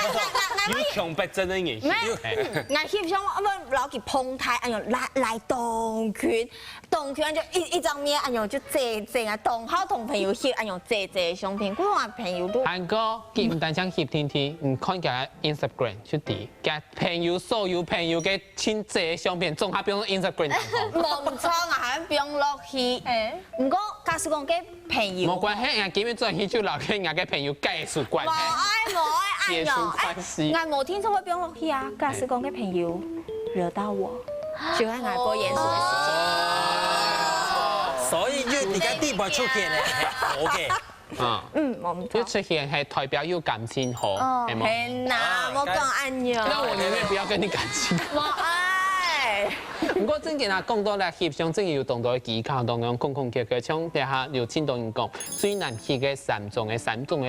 [SPEAKER 1] 有強迫症嘅嘢。
[SPEAKER 4] 我翕相我咪攞佢碰台，哎呦來動拳，就一張面，哎呦就這啊，好同朋友翕，哎呦這相片，我話朋友都。韓
[SPEAKER 1] 國佢唔單止翕天天，唔看佢 Instagram 出啲，佢朋友所有朋友嘅親這相片，仲下邊用 Instagram。
[SPEAKER 4] 冇錯。我係唔用落去，唔過假使講嘅朋友，
[SPEAKER 1] 冇關係，人見面做戲就留俾人嘅朋友繼續關係，
[SPEAKER 4] 冇愛，我冇聽說會不用落去啊。假使講嘅朋友惹到我，就喺外國演出嘅時間，
[SPEAKER 5] 所以就而家啲唔出現咧，好嘅。
[SPEAKER 1] 冇錯。一出現係代表要感情好，係冇？
[SPEAKER 4] 係嗱，冇講安樣。
[SPEAKER 1] 那我寧願不要跟你感情。
[SPEAKER 4] 冇愛。
[SPEAKER 1] 不過真嘅啊，講到咧翕相，真係要動到技巧當中，空嘅，像底下有聽到人講，最難翕嘅三種嘅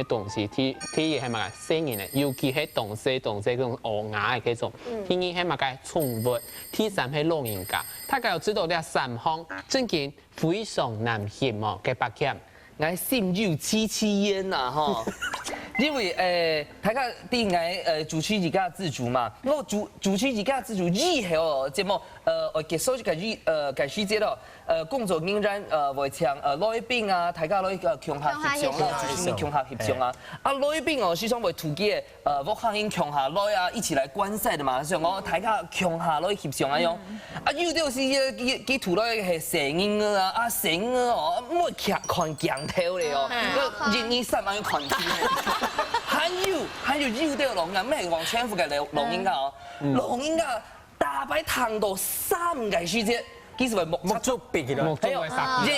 [SPEAKER 1] 東西，第一係乜嘅聲音咧，尤其係動詞嗰種烏啞嘅嗰種，第二係乜嘅寵物，第三係老人家。大家要知道呢三項真嘅非常難翕哦嘅白劍。
[SPEAKER 2] 我心有戚戚焉呐，吼！因為大家啲嗌主持而家自主嘛，我主持而家自主以後節目我結束就介時節咯，工作仍然會唱來賓啊，大家來強下協商啦，主持人強下協商啊，來賓哦，時常會突擊我客人強下來啊，一起來觀賽的嘛，所以我大家強下來協商啊樣，啊有啲是佢圖來係聲音啊，啊聲音哦，唔會看鏡頭咧哦，人二三萬要看鏡。還有有啲錄音，咩黃千富嘅錄音哦，錄音啊，大擺彈到3個時節，幾時為目足別嘅咯，
[SPEAKER 1] 係啊，
[SPEAKER 3] 衝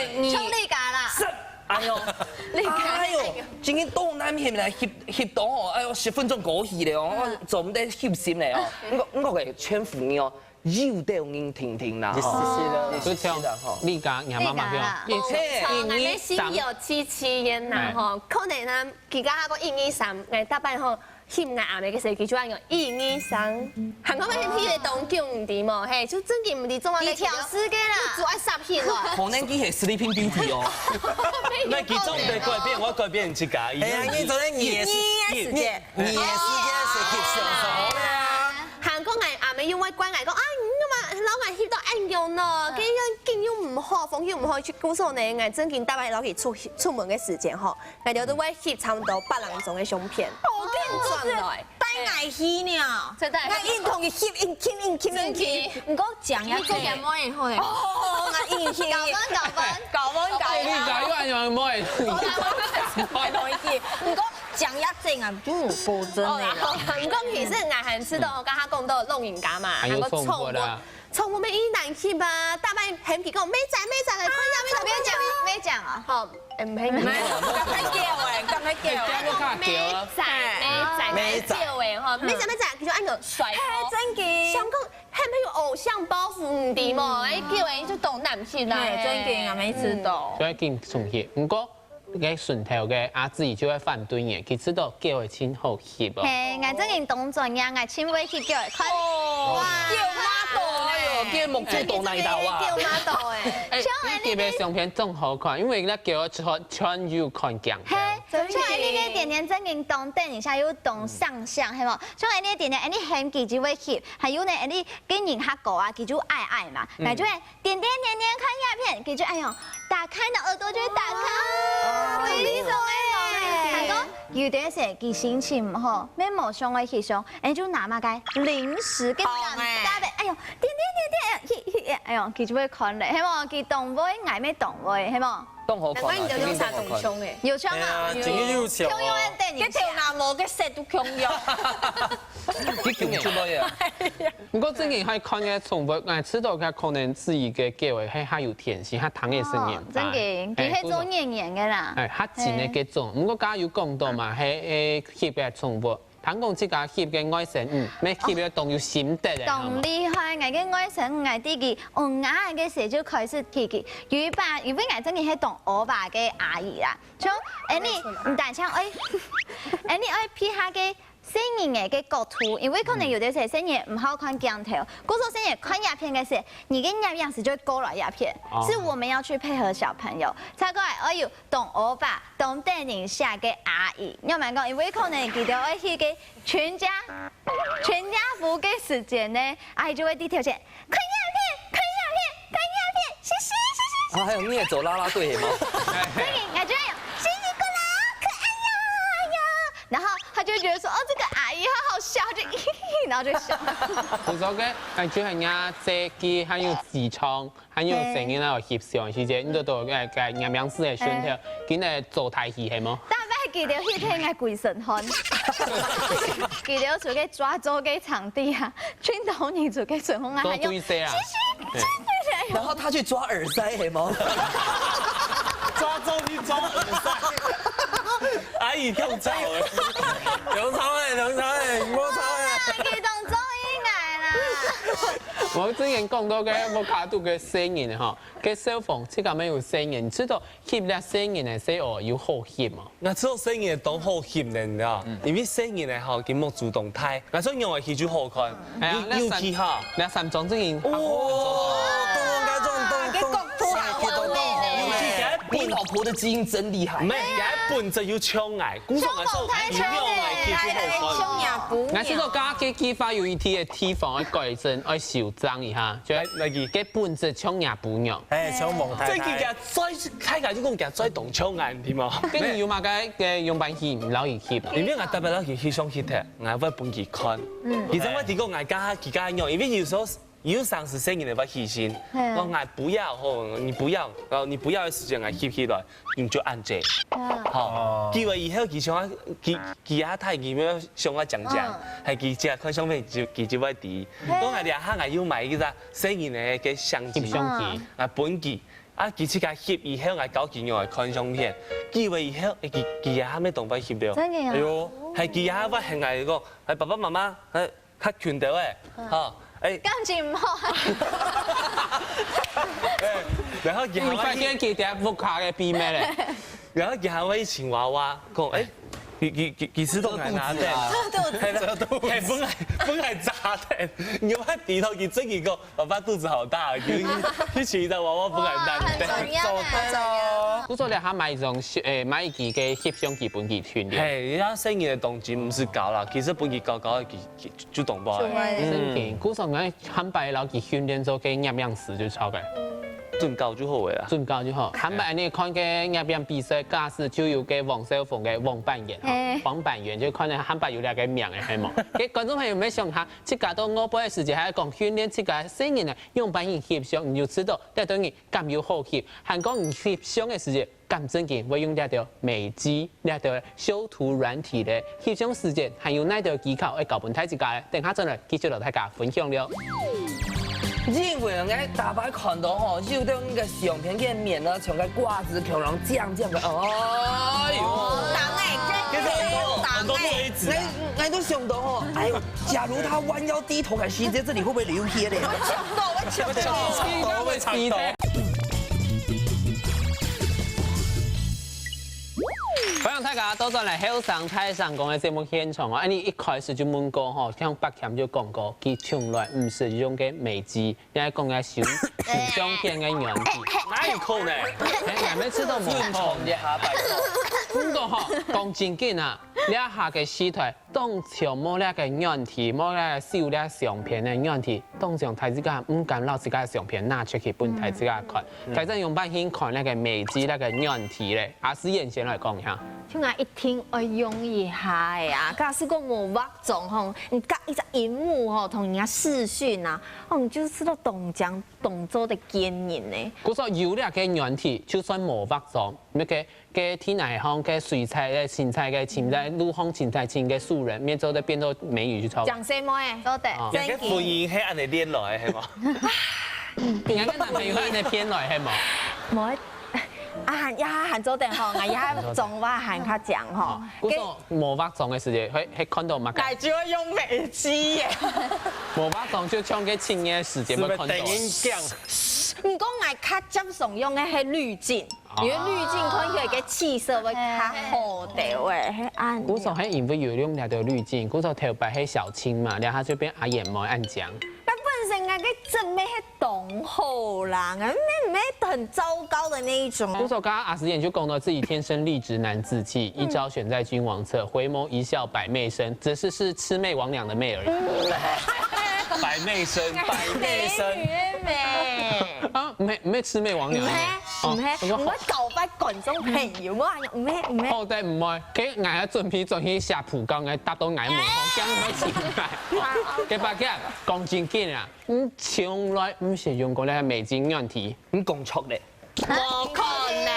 [SPEAKER 3] 你架啦，
[SPEAKER 2] 哎呦，哎呦，今天東南邊嚟翕到哦，哎呦10分鐘過去咧哦，我做唔得翕先咧哦，我嘅千富哦。要啲音聽啦，
[SPEAKER 1] 就像你講廿媽媽叫，
[SPEAKER 7] 我哋先有7年啦，嗬，可能啊，而家個1、2、3，我搭班嗬，翕眼暗嘅時候，佢就話用1、2、3，韓國嗰啲戲嘅當叫唔掂喎，係，就真嘅唔掂，中華嘅
[SPEAKER 3] 調絲嘅啦，
[SPEAKER 7] 做愛殺片咯。
[SPEAKER 2] 可能佢係 Sleeping Beauty 哦，
[SPEAKER 6] 唔係其中嘅改變，我改變自己。
[SPEAKER 5] 係啊，呢種咧夜時間是翕相所嘅啊。
[SPEAKER 7] 韓國藝暗嘅要我關藝講啊，老藝翕到暗用咯，跟住景又唔好，風又唔好，去高速呢，藝真見搭班攞佢出門嘅時間嗬，藝哋都會翕差唔多8人種嘅相片。
[SPEAKER 4] 我跟轉來帶藝戲呢，
[SPEAKER 7] 真係
[SPEAKER 4] 藝演同佢翕，唔過講一
[SPEAKER 7] 做嘅冇人好嘅。
[SPEAKER 4] 哦，藝演戲搞分，
[SPEAKER 1] 你講呢樣唔係，
[SPEAKER 4] 唔過講一正啊，都冇保證嘅啦。
[SPEAKER 7] 唔過其實藝係知道，我家下講到弄人家嘛，係個寵物咩依難翕啊，大班很皮講咩仔嚟，看下
[SPEAKER 3] 沒講啊，
[SPEAKER 7] 好，唔係咩，
[SPEAKER 4] 咁喺叫誒，咁喺叫。
[SPEAKER 7] 咩仔誒，嗬，咩仔，叫做按個帥哥，
[SPEAKER 4] 真嘅。
[SPEAKER 7] 香港係咪有偶像包袱唔掂喎？誒叫誒就懂男性啦，
[SPEAKER 4] 真嘅，我沒知道。
[SPEAKER 1] 所以見重翕，唔過嘅順頭嘅阿姊就會反對嘅，佢知道叫佢親好翕哦。
[SPEAKER 3] 係，我真係動作樣，我親會去叫佢看。
[SPEAKER 4] 哇，叫媽
[SPEAKER 2] 哎呦，叫目珠到泥頭啊！
[SPEAKER 7] 叫媽到誒，
[SPEAKER 1] 呢嘅相片仲好看，因為咧叫我穿要看鏡頭。
[SPEAKER 3] 像你嘅點點真嘅動等一下又動上相，係冇？像你嘅點點，你很記住會翕，還有呢，你跟人客狗啊，記住愛嘛，那就會點看鴉片，記住哎呦，打開的耳朵就會打開，會呢種誒，韓國有啲時佢心情唔好，咩冇相愛翕相，你就拿嘛嘅零食跟人打嘅，哎呦，點，哎呦，記住會看咧，係冇？佢動會嗌咩動會，係冇？
[SPEAKER 2] 都好看啊，
[SPEAKER 7] 難怪你就用殺動胸誒，
[SPEAKER 3] 有槍啊，
[SPEAKER 5] 自己要潮啊！
[SPEAKER 4] 一條男模嘅石都強用。
[SPEAKER 2] 啲叫出嚟啊！
[SPEAKER 1] 不過真嘅係看嘅寵物，我知道佢可能自己嘅叫嘅係較有甜性，較糖嘅聲音。
[SPEAKER 3] 真嘅，佢係做演員嘅啦。
[SPEAKER 1] 係較真嘅嗰種，不過家有講到嘛，係翕嘅寵物。聽講即家翕嘅愛神，咩翕嘅動要心得嘅。
[SPEAKER 3] 動厲害，我嘅愛神，我啲嘅，我嘅時就開始佢如爸，如果我真係動我爸嘅阿姨啦，像你唔但唱你愛撇下嘅聲音嘅角度，因為可能有啲時聲音唔好看鏡頭，嗰種聲音看鴉片嘅時，你嘅樣子就會過來鴉片，是我們要去配合小朋友，才過來我要動我爸，動電影下嘅阿姨，因為講，因為可能記得我去嘅全家福嘅時間呢，阿姨就會低頭先看鴉片，謝謝。
[SPEAKER 2] 啊，還有你也走啦啦隊係嗎？
[SPEAKER 3] 所以我就有謝謝過來，可愛呀，然後他就覺得說，哦，這個阿姨好笑，就嘻嘻，然後就笑。
[SPEAKER 1] 我說嘅，就係呀，這機還有自創，還有聲音啊，翕相時節，你都到嘅啱樣式嘅選擇，見誒做台戲係冇？
[SPEAKER 3] 但係記得迄天嘅鬼神漢，記得做嘅抓周嘅場地啊，轉頭你做嘅順風啊，還有謝謝。
[SPEAKER 2] 然後他去抓耳塞係嗎？
[SPEAKER 6] 抓周邊抓耳塞，阿姨跳走誒，兩炒誒，摸炒誒。
[SPEAKER 3] 佢當中醫藝啦。
[SPEAKER 1] 我之前講到嘅我卡到嘅聲音嗬，嘅消防即係咩有聲音？知道翕咧聲音嘅時候要好翕嘛？
[SPEAKER 6] 我知道聲音當好翕咧，你知道？因為聲音咧好，佢冇主動態，我所以用嚟翕就好看。
[SPEAKER 1] 係啊，
[SPEAKER 6] 要翕下，
[SPEAKER 1] 你三種之前。
[SPEAKER 2] 邊學婆的基因真厉害
[SPEAKER 6] 唔。係，而本質要搶眼，古上係數係用嚟貼住好
[SPEAKER 4] 胸也不
[SPEAKER 1] 我知道家嘅激發有一啲嘅地方要改正，要修正一下，就係嘅本質搶也不用。
[SPEAKER 5] 誒，搶蒙太
[SPEAKER 6] 即係佢
[SPEAKER 5] 太。
[SPEAKER 6] 再睇下呢個嘅再動搶眼添啊！
[SPEAKER 1] 跟住要買嘅用品險唔留意貼。
[SPEAKER 6] 因為我特別攞佢上去睇，我會本佢看。其實我啲個我家用，因為有時候有上次生意嚟把犧牲，我我不要吼，你不要，然後你不要嘅時間我貼起來，你就按這，好，結果以後佢想佢啊太佢咩想我講，係佢只看上面佢就會啲，我我哋下我要買嗰個生意嚟嘅相機，啊本機。啊！佢自家翕以後，我搞佢用嚟看相片。結果以後，佢啊咩動法翕了？
[SPEAKER 3] 真嘅啊！
[SPEAKER 6] 哎呦，係佢啊，我係嗌個係爸爸媽媽係較權到嘅，嚇誒。
[SPEAKER 3] 感情唔好。
[SPEAKER 6] 然後
[SPEAKER 1] 你發現佢哋屋卡嘅邊咩咧？
[SPEAKER 6] 然後佢還會請娃娃講誒。佢知道係哪啲？係啦，係本來炸的，因為地頭佢真係個爸爸肚子好大，佢其他娃娃本來難的。
[SPEAKER 7] 做得做。
[SPEAKER 1] 古早你下買買一件嘅翕相機本機訓練。
[SPEAKER 6] 係，而家生意嘅動機唔是搞啦，其實本機搞佢主動包。
[SPEAKER 1] 真嘅，古早我喊白佬佢訓練咗嘅樣樣事就抄嘅。
[SPEAKER 6] 準教就好嘅啦，
[SPEAKER 1] 準教就好。喊白你看嘅樣樣比賽假使就有嘅黃小鳳嘅黃扮演，黃扮演就看到喊白有兩個名嘅係冇。嘅觀眾朋友咪想下，即係到我播嘅時節係講訓練即係新人啊，用扮演翕相，你就知道呢對你咁有好翕。韓國人翕相嘅時節咁正經，會用呢條美肌、呢條修圖軟體咧翕相時節，還有呢條技巧去搞本睇自家咧。等下真係繼續同大家分享了。
[SPEAKER 2] 因為我大擺看到吼，就當那個相片嘅面呢，像個掛子恐龍這樣嘅，哎呦！
[SPEAKER 6] 很多錐子。
[SPEAKER 2] 我都想到吼，哎呦，假如他彎腰低頭看細節，這裡會不會流血咧？
[SPEAKER 5] 我搶到。
[SPEAKER 1] 歡迎大家到咗嚟後生太上講嘅節目現場啊！你一開始就問過吼，聽白鉗就講過，佢從來唔是用嘅美肌，你係講嘅小相片嘅軟體。
[SPEAKER 6] 哪有可能？
[SPEAKER 1] 你咪知道冇錯
[SPEAKER 2] 一下白。
[SPEAKER 1] 不過吼，講正經啊，你下嘅視台當場冇呢個軟體，冇呢小呢相片嘅軟體，當場睇自家唔敢攞自家嘅相片拿出去本睇自家看，睇真用辦先看呢個美肌呢個軟體咧。阿思妍先來講一下。
[SPEAKER 4] 就我一聽我用一下嘅啊，假使講無化妝吼，你隔一隻螢幕吼，同人家視訊啊，哦，你就知道動作的堅忍呢。
[SPEAKER 1] 嗰個有呢個軟體，就算無化妝，咩嘅天涯行嘅水彩嘅芹菜嘅芹菜，陸空芹菜青嘅素人，面做得變到美女去抄。
[SPEAKER 4] 講什麼誒？
[SPEAKER 3] 多謝。
[SPEAKER 6] 人家婚姻係按你練來係嘛？
[SPEAKER 1] 人家男朋友係你偏來係冇？
[SPEAKER 4] 冇。啊，一下行咗定吼，我一下妝話行較正吼。
[SPEAKER 1] 嗰個無化妝嘅時節，佢看到嘛？
[SPEAKER 4] 但係要用美肌嘅。
[SPEAKER 1] 無化妝就唱嘅青嘅時節，冇看到。
[SPEAKER 5] 電影鏡。
[SPEAKER 4] 唔講我較接常用嘅係濾鏡，因為濾鏡看起來嘅氣色會較好啲嘅，係暗。
[SPEAKER 1] 嗰時候係因為有用兩條濾鏡，嗰時候頭髮係小青嘛，然後就變阿眼毛暗漿。
[SPEAKER 4] 本身我嘅真咩係當好啦，咩很糟糕的那一種。
[SPEAKER 1] 嗰時候剛剛阿思妍就講到自己天生麗質難自棄，一朝選在君王側，回眸一笑百媚生，只是魑魅魍魉的媚而已。
[SPEAKER 6] 百媚生，
[SPEAKER 1] 啊，唔係魑魅魍魉。
[SPEAKER 4] 唔係舊班觀眾朋友，我話唔係。
[SPEAKER 1] 好的唔係，佢捱下準備下蒲崗，捱達到捱門口，驚佢前來。嘅白嘅講正經啊，從來唔是用過呢美肌軟體。
[SPEAKER 2] 咁講錯咧。
[SPEAKER 4] 冇可能。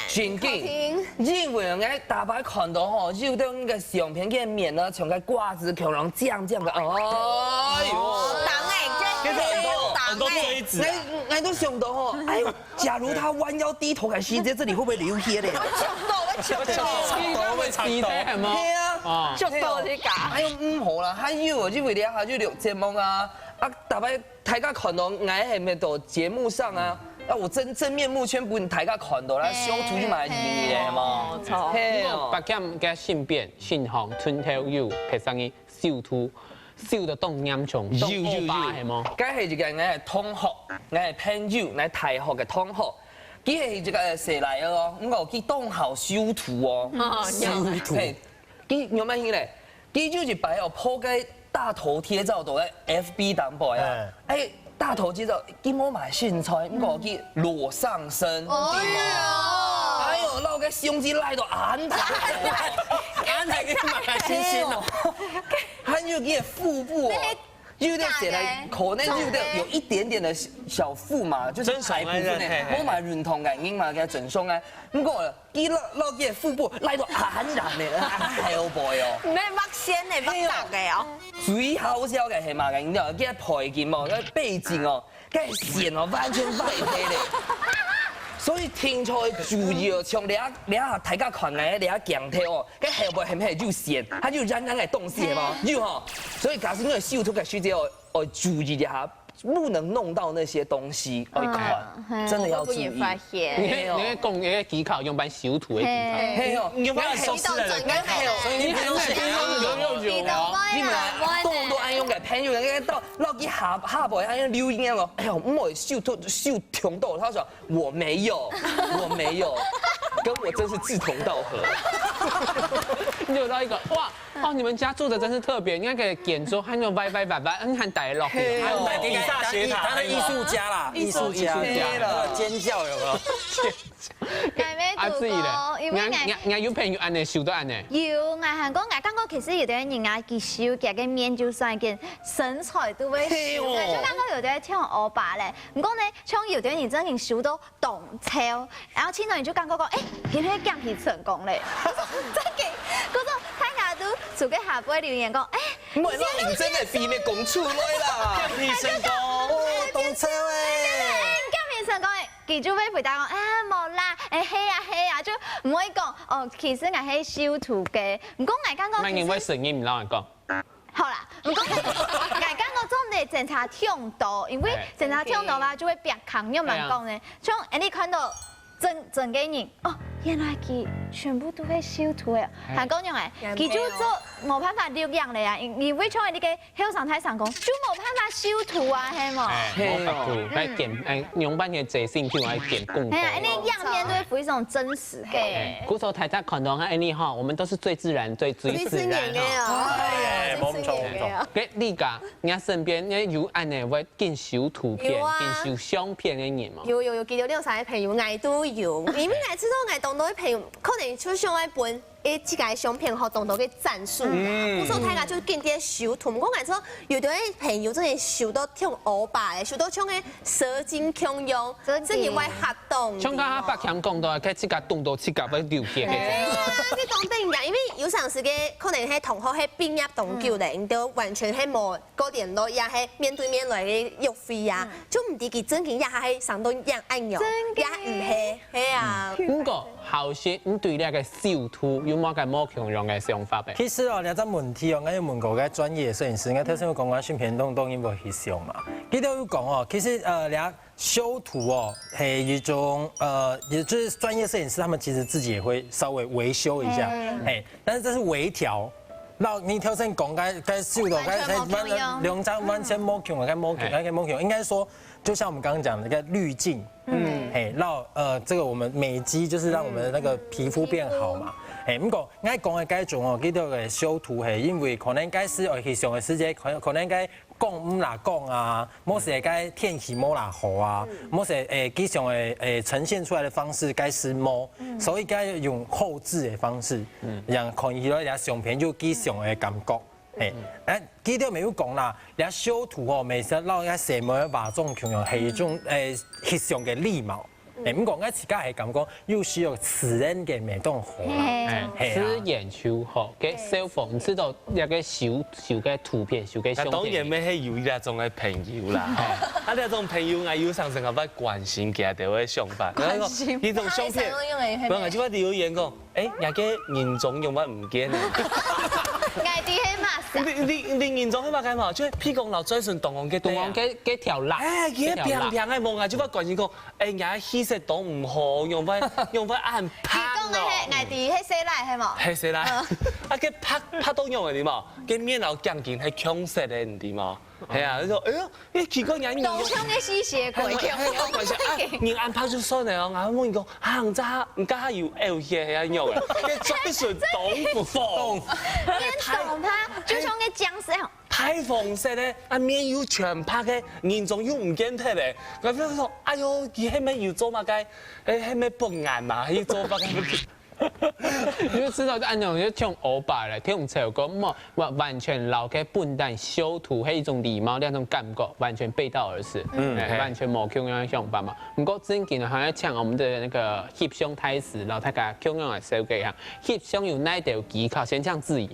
[SPEAKER 2] 正經，因為我大擺看到吼，就當那個相片嘅面呢，像個掛子恐龍這樣嘅，哎呦！
[SPEAKER 6] 很多錐子。
[SPEAKER 2] 我都想到吼，哎呦，假如他彎腰低頭看細節，這裡會不會流血咧？
[SPEAKER 1] 我搶到，係嘛？
[SPEAKER 2] 係啊，
[SPEAKER 4] 搶到啲假。
[SPEAKER 2] 哎呦，唔好啦，還有就為了下就錄節目啊，大擺大家看到我喺咪到節目上啊，我真面目全部大家看到啦，修圖就買易嘅係嘛？
[SPEAKER 4] 冇錯。
[SPEAKER 1] 白劍嘅性變、性行、吞頭油，配上去修圖。燒到凍陰蟲，凍巴係冇？
[SPEAKER 2] 梗係就係我係同學，我係朋友，我係大學嘅同學。佢係一個寫來的哦，唔過佢當好修圖哦，修圖，佢有咩嘢咧？佢就是擺哦鋪個大頭貼照度喺 FB 淡薄啊，誒大頭貼照佢冇買身材，唔過佢裸上身，哎呦，攞個胸肌拉到眼大，
[SPEAKER 5] 眼大嘅買新鮮哦，
[SPEAKER 2] 還有佢嘅腹部。有點寫來，可能有一點點的小腹嘛，就是排部分咧，冇埋潤筒嘅硬嘛嘅整胸啊。不過，佢攞佢腹部拉到眼人咧，好 boy 哦。
[SPEAKER 4] 咩剝先嚟剝雜嘅哦？
[SPEAKER 2] 最好笑嘅係嘛嘅，然後佢配件哦，佢背景哦，佢線哦完全白黑咧。所以聽出來注意哦，像你下大家看嘅，你下鏡頭哦，佢後背係咪係有線，它就冉冉嘅東西係嘛，有吼。所以假使你係修圖嘅時候，要注意一下，不能弄到那些東西，看，真的要注意。
[SPEAKER 1] 你嘅講嘅技巧用班修圖嘅技巧，
[SPEAKER 6] 用班手勢嚟講，所以你不用寫
[SPEAKER 2] 你們動都愛用嘅朋友，人家到落去下部愛用留言咯，哎呦，唔會修同道，他說我沒有，跟我真是志同道合。
[SPEAKER 1] 你有到一個哇哦，你們家住的真是特別，你看可以點桌，還有歪，還帶落去，
[SPEAKER 5] 給你大學堂，他的藝術家啦，藝術家，尖叫有沒有？
[SPEAKER 3] 阿
[SPEAKER 1] 志咧，我有朋友安尼修到安尼。
[SPEAKER 3] 有，我係講，我感覺其實有啲人佢修嘅個面就算嘅身材都會修，就感覺有啲像歐巴咧。唔講咧，像有啲人真係修到動超，然後前兩年就感覺講，佢係減皮成功咧。真嘅，嗰種大家都做嘅下輩留言講，
[SPEAKER 2] 唔係啦，認真係變咩講出來啦，
[SPEAKER 6] 減皮成功，
[SPEAKER 5] 動超誒，
[SPEAKER 3] 減皮成功。記住會回答我冇啦，係啊，就唔可以講哦。其實我係修圖嘅，唔講我感覺。
[SPEAKER 1] 咪認為聲音唔讓人講。
[SPEAKER 3] 好啦，唔講我感覺種嘅檢查聽到，因為檢查聽到嘛就會變強，又蠻講咧。像你看到整個人哦，原來佢全部都係修圖嘅，係講樣誒，佢就做冇辦法留樣嚟啊，因為像你嘅後生太上講，就冇辦法修圖啊，係冇。
[SPEAKER 1] 冇辦法，來檢用班嘅即興片來檢功。
[SPEAKER 3] 係啊，你樣面都會附一種真實嘅。
[SPEAKER 1] 古時候太太看到安尼哈，我們都是最自然、最自然
[SPEAKER 7] 嘅啊，
[SPEAKER 5] 冇錯。
[SPEAKER 1] 嘅你講，人家身邊你有安尼會見修圖片、見修相片嘅人嘛？
[SPEAKER 7] 有見到呢個曬朋友嗌都有，因為嗌知道嗌當到啲朋友，可能就想一本。即個相片學當到嘅戰術，古時候大家就見啲修圖，我嗌說有啲朋友真係修到像歐巴嘅，修到像嘅蛇精強用，真係會嚇動。
[SPEAKER 1] 像佢北強講到，佢即個動到即個要流血嘅。
[SPEAKER 7] 你講得㗎，因為有陣時嘅可能係同學係邊一棟叫嚟，都完全係冇個電腦，也係面對面來嘅約會啊，就唔知佢真嘅也係上到樣按用，也唔係啊。
[SPEAKER 1] 不過後生你對呢個修圖有冇個冇強用嘅想法嘅？
[SPEAKER 5] 其實哦，兩隻問題哦，我要問過個專業攝影師，我頭先有講我選片當然冇去上嘛。佢都有講哦，其實兩修圖哦係一種也就是專業攝影師，他們其實自己也會稍微維修一下，但是這是微調。嗱，你頭先講該修到該兩張完全冇強，該冇強，應該說，就像我們剛剛講的那個濾鏡，讓這個我們美肌就是讓我們的那個皮膚變好嘛。不過我講嘅該種哦，佢哋嘅修圖係因為可能該是去上嘅時節，可能該講唔啦講啊，冇時該天氣冇啦好啊，冇時佢上嘅呈現出來的方式該是冇，所以該用後製嘅方式，讓看起來人家相片就佢上嘅感覺。佢哋沒有講啦，人家修圖哦，每次讓人家寫每一把種強用係一種翕相嘅禮貌。唔講，我自家係咁講，要需要自然嘅美動好啦。
[SPEAKER 1] 私研修好，嘅修復唔知道一個修嘅圖片、修嘅相片。
[SPEAKER 6] 當然咩係有呢種嘅朋友啦，啊呢種朋友我有常常係關心佢哋嘅想法。關心。呢種相片，我係只不過留言講，人家人種用乜唔見啊？
[SPEAKER 3] 嗌啲起碼
[SPEAKER 6] 你人種起碼解嘛？即係譬如講最順動行嘅條罅，佢平平嘅望，只不過關心講，人家氣色都唔好，用翻硬拍咯。
[SPEAKER 3] 講嘅係嗌啲係洗奶係冇？
[SPEAKER 6] 係洗奶，啊佢拍到用嘅點嘛？佢面頭鏡鏡係強色嘅唔點嘛？係啊，佢說哎呀，你奇怪人
[SPEAKER 3] 抖槍嘅吸血鬼，
[SPEAKER 6] 人安排就算了，我問講啊，唔知要 L 嘅係樣嘅，佢做啲水動不放，
[SPEAKER 3] 邊懂他，就像個僵屍一樣。
[SPEAKER 6] 太放肆咧，啊面要全拍嘅，嚴重要唔見得咧。我邊講，哎呦，佢係咪要做乜嘅？係咪不眼嘛？要做乜嘅？
[SPEAKER 1] 因為知道按樣就唱歐巴咧，聽唔潮歌，完全老嘅笨蛋修圖係一種禮貌，兩種感覺完全背道而馳，完全冇咁樣想法嘛。不過最近好像唱我們的那個翕相台詞，老大家咁樣來收嘅樣，翕相有哪條技巧？先唱字義。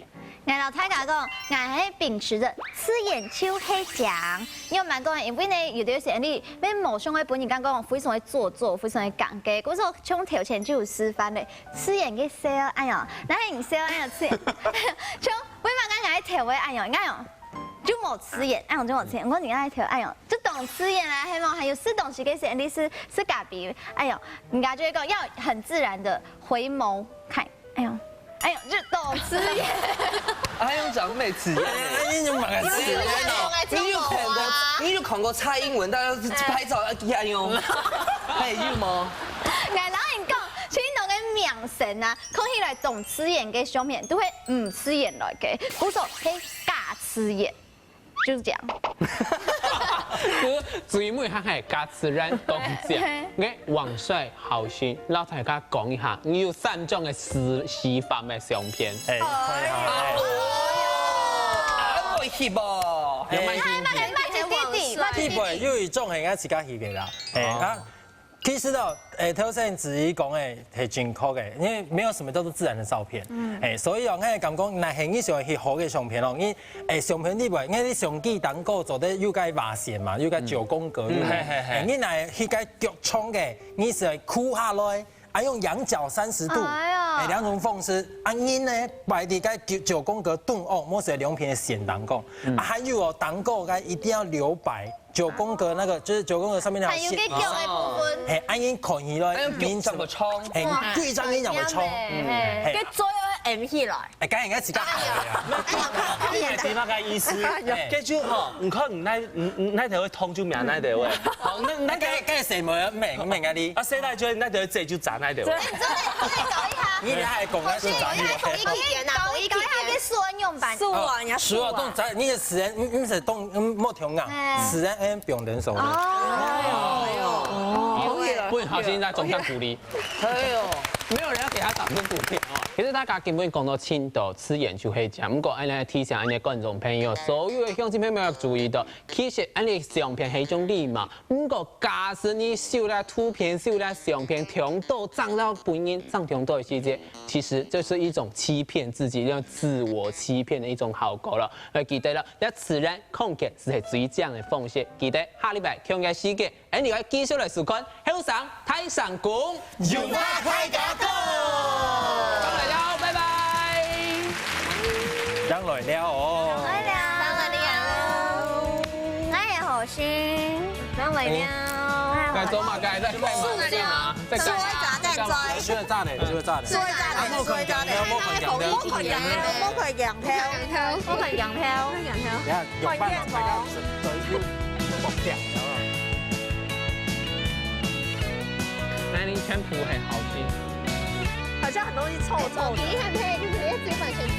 [SPEAKER 3] 俺老太家講，俺係秉持着吃眼秋黑講，因為蠻講，因為呢有啲時你咩某種嘅本人講非常的做作，非常的講嘅，嗰時候從頭前就有示範咧，吃眼嘅 sell 哎呀，然後你 sell 哎呀吃眼，從為嘛俺頭位哎呀，哎呀就冇吃眼，哎呀就冇吃眼，我你愛頭哎呀就懂吃眼啦，希望還有吃東西嘅時候，你是咖比，哎呀，人家就會講要很自然的回眸看，哎呀。哎呦，就懂吃眼，
[SPEAKER 2] 哎呦，長妹吃眼，
[SPEAKER 5] 你就買個吃眼
[SPEAKER 2] 你有看過蔡英文大家拍照哎呦，係有嗎？
[SPEAKER 3] 俺老人講，像那個名神啊，看起來懂吃眼嘅相片，都會唔吃眼來嘅，我說嘿假吃眼，就是這樣。
[SPEAKER 1] 最尾還係假自然講講，我王帥好心，老大家講一下，你有3種嘅示範嘅相片。
[SPEAKER 5] 哎，
[SPEAKER 2] 會翕噃，
[SPEAKER 1] 有冇
[SPEAKER 5] 翕袂有一種係我自家翕嘅啦，啊。其實哦，頭先子怡講誒係正確嘅，因為沒有什麼叫做自然的照片，所以哦，我係咁講，嗱係你想翕好嘅相片咯，你相片你話，你相機當個做得有個畫線嘛，有個9宮格，你嗱翕個腳衝嘅，你是箍下來，啊用仰角30度，兩種方式，啊你呢擺啲個9宮格動哦，冇是兩片線當個，啊還有哦當個個一定要留白。9宮格那個就是9宮格上面那條線，係按影看起來，面上個窗，係對張影入個窗，
[SPEAKER 4] 佢左右 M 起來，
[SPEAKER 5] 係梗係而家自家學嘅。
[SPEAKER 6] 你係點啊？意思，跟住嗬，唔可能那條會通就名那條喂，好，那
[SPEAKER 5] 梗係誰明啊你？
[SPEAKER 6] 啊，誰來就那條這就斬那條。
[SPEAKER 5] 你係講那就斬你。
[SPEAKER 3] 搞一下嘅書用版。
[SPEAKER 4] 書啊，人家
[SPEAKER 5] 書啊，動斬你嘅詞人，你是動冇聽啊，詞人不用人手。
[SPEAKER 1] 不然好心在中間鼓勵。
[SPEAKER 2] 哎呦。
[SPEAKER 1] 沒有人要給他掌聲鼓勵哦。其實大家根本講到青島吃眼就可以講，不過俺哋提醒俺哋觀眾朋友，所有嘅鄉親朋友要注意到，其實俺哋相片係一種禮貌，不過假使你秀了圖片、秀了相片，聽到漲到本人漲聽到嘅細節，其實就是一種欺騙自己、一種自我欺騙的一種效果了。要記得了，要自然空間是最正嘅奉獻。記得下禮拜強嘅時間，俺哋要繼續來視看後上台上講，
[SPEAKER 5] 有我太假哥。
[SPEAKER 1] 上來了，拜拜。
[SPEAKER 5] 上來了哦。
[SPEAKER 3] 來了，我係何宣，上來了。
[SPEAKER 1] 該走嘛，該在幹嘛？在幹嘛？
[SPEAKER 5] 燒炸呢？燒炸呢？冇佢羊票，冇佢羊票，冇佢羊票，冇佢羊票，
[SPEAKER 3] 冇佢羊票，
[SPEAKER 5] 你看有辦法大家要搏掉，
[SPEAKER 1] 南寧全部係好心。
[SPEAKER 4] 好像很容易臭臭的。
[SPEAKER 7] 你很配，就是最反全自